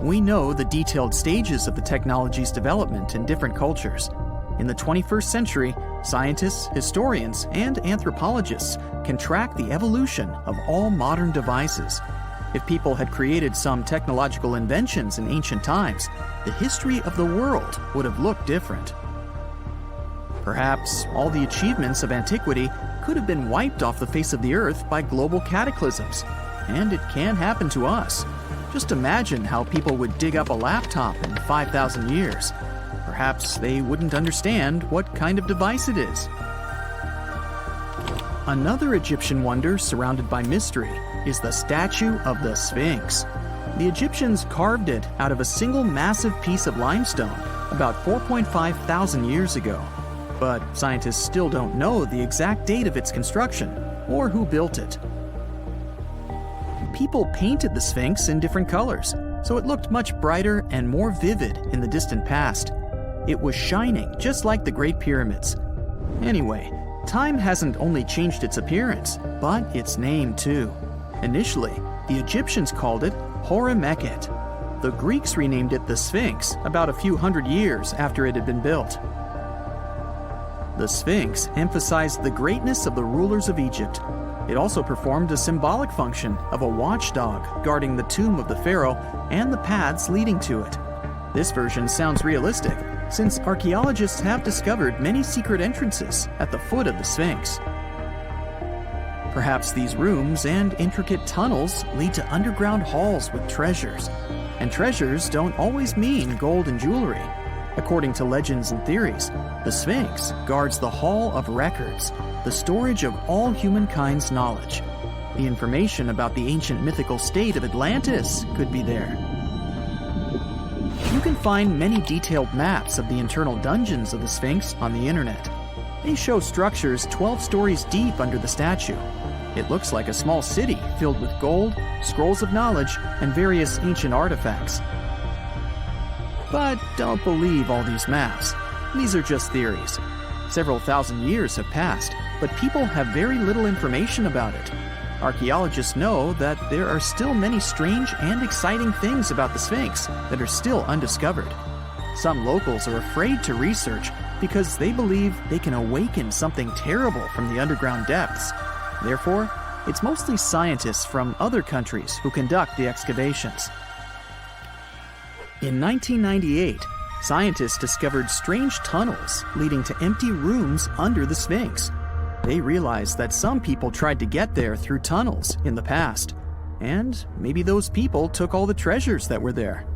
We know the detailed stages of the technology's development in different cultures. In the 21st century, scientists, historians, and anthropologists can track the evolution of all modern devices. If people had created some technological inventions in ancient times, the history of the world would have looked different. Perhaps all the achievements of antiquity could have been wiped off the face of the earth by global cataclysms, and it can happen to us. Just imagine how people would dig up a laptop in 5,000 years. Perhaps they wouldn't understand what kind of device it is. Another Egyptian wonder surrounded by mystery is the statue of the Sphinx. The Egyptians carved it out of a single massive piece of limestone about 4.5 thousand years ago. But scientists still don't know the exact date of its construction or who built it. People painted the Sphinx in different colors, so it looked much brighter and more vivid in the distant past. It was shining just like the Great Pyramids. Anyway, time hasn't only changed its appearance, but its name too. Initially, the Egyptians called it Hora-Mekhet. The Greeks renamed it the Sphinx about a few hundred years after it had been built. The Sphinx emphasized the greatness of the rulers of Egypt. It also performed a symbolic function of a watchdog guarding the tomb of the pharaoh and the paths leading to it. This version sounds realistic, since archaeologists have discovered many secret entrances at the foot of the Sphinx. Perhaps these rooms and intricate tunnels lead to underground halls with treasures. And treasures don't always mean gold and jewelry. According to legends and theories, the Sphinx guards the Hall of Records, the storage of all humankind's knowledge. The information about the ancient mythical state of Atlantis could be there. You can find many detailed maps of the internal dungeons of the Sphinx on the internet. They show structures 12 stories deep under the statue. It looks like a small city filled with gold, scrolls of knowledge, and various ancient artifacts. But don't believe all these maps. These are just theories. Several thousand years have passed, but people have very little information about it. Archaeologists know that there are still many strange and exciting things about the Sphinx that are still undiscovered. Some locals are afraid to research because they believe they can awaken something terrible from the underground depths. Therefore, it's mostly scientists from other countries who conduct the excavations. In 1998, scientists discovered strange tunnels leading to empty rooms under the Sphinx. They realized that some people tried to get there through tunnels in the past, and maybe those people took all the treasures that were there.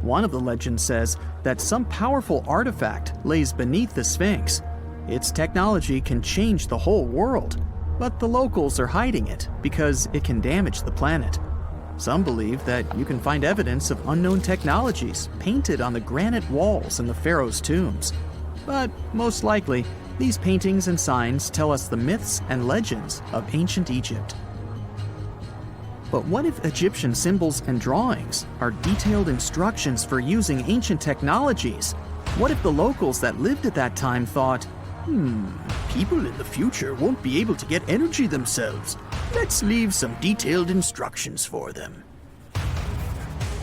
One of the legends says that some powerful artifact lays beneath the Sphinx. Its technology can change the whole world, but the locals are hiding it because it can damage the planet. Some believe that you can find evidence of unknown technologies painted on the granite walls in the pharaohs' tombs. But most likely, these paintings and signs tell us the myths and legends of ancient Egypt. But what if Egyptian symbols and drawings are detailed instructions for using ancient technologies? What if the locals that lived at that time thought, people in the future won't be able to get energy themselves. Let's leave some detailed instructions for them.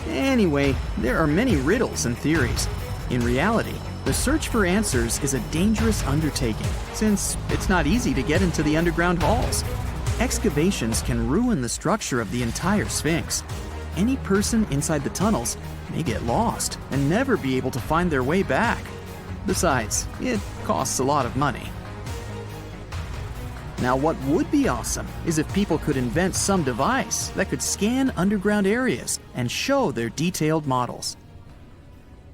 Anyway, there are many riddles and theories. In reality, the search for answers is a dangerous undertaking, since it's not easy to get into the underground halls. Excavations can ruin the structure of the entire Sphinx. Any person inside the tunnels may get lost and never be able to find their way back. Besides, it costs a lot of money. Now, what would be awesome is if people could invent some device that could scan underground areas and show their detailed models.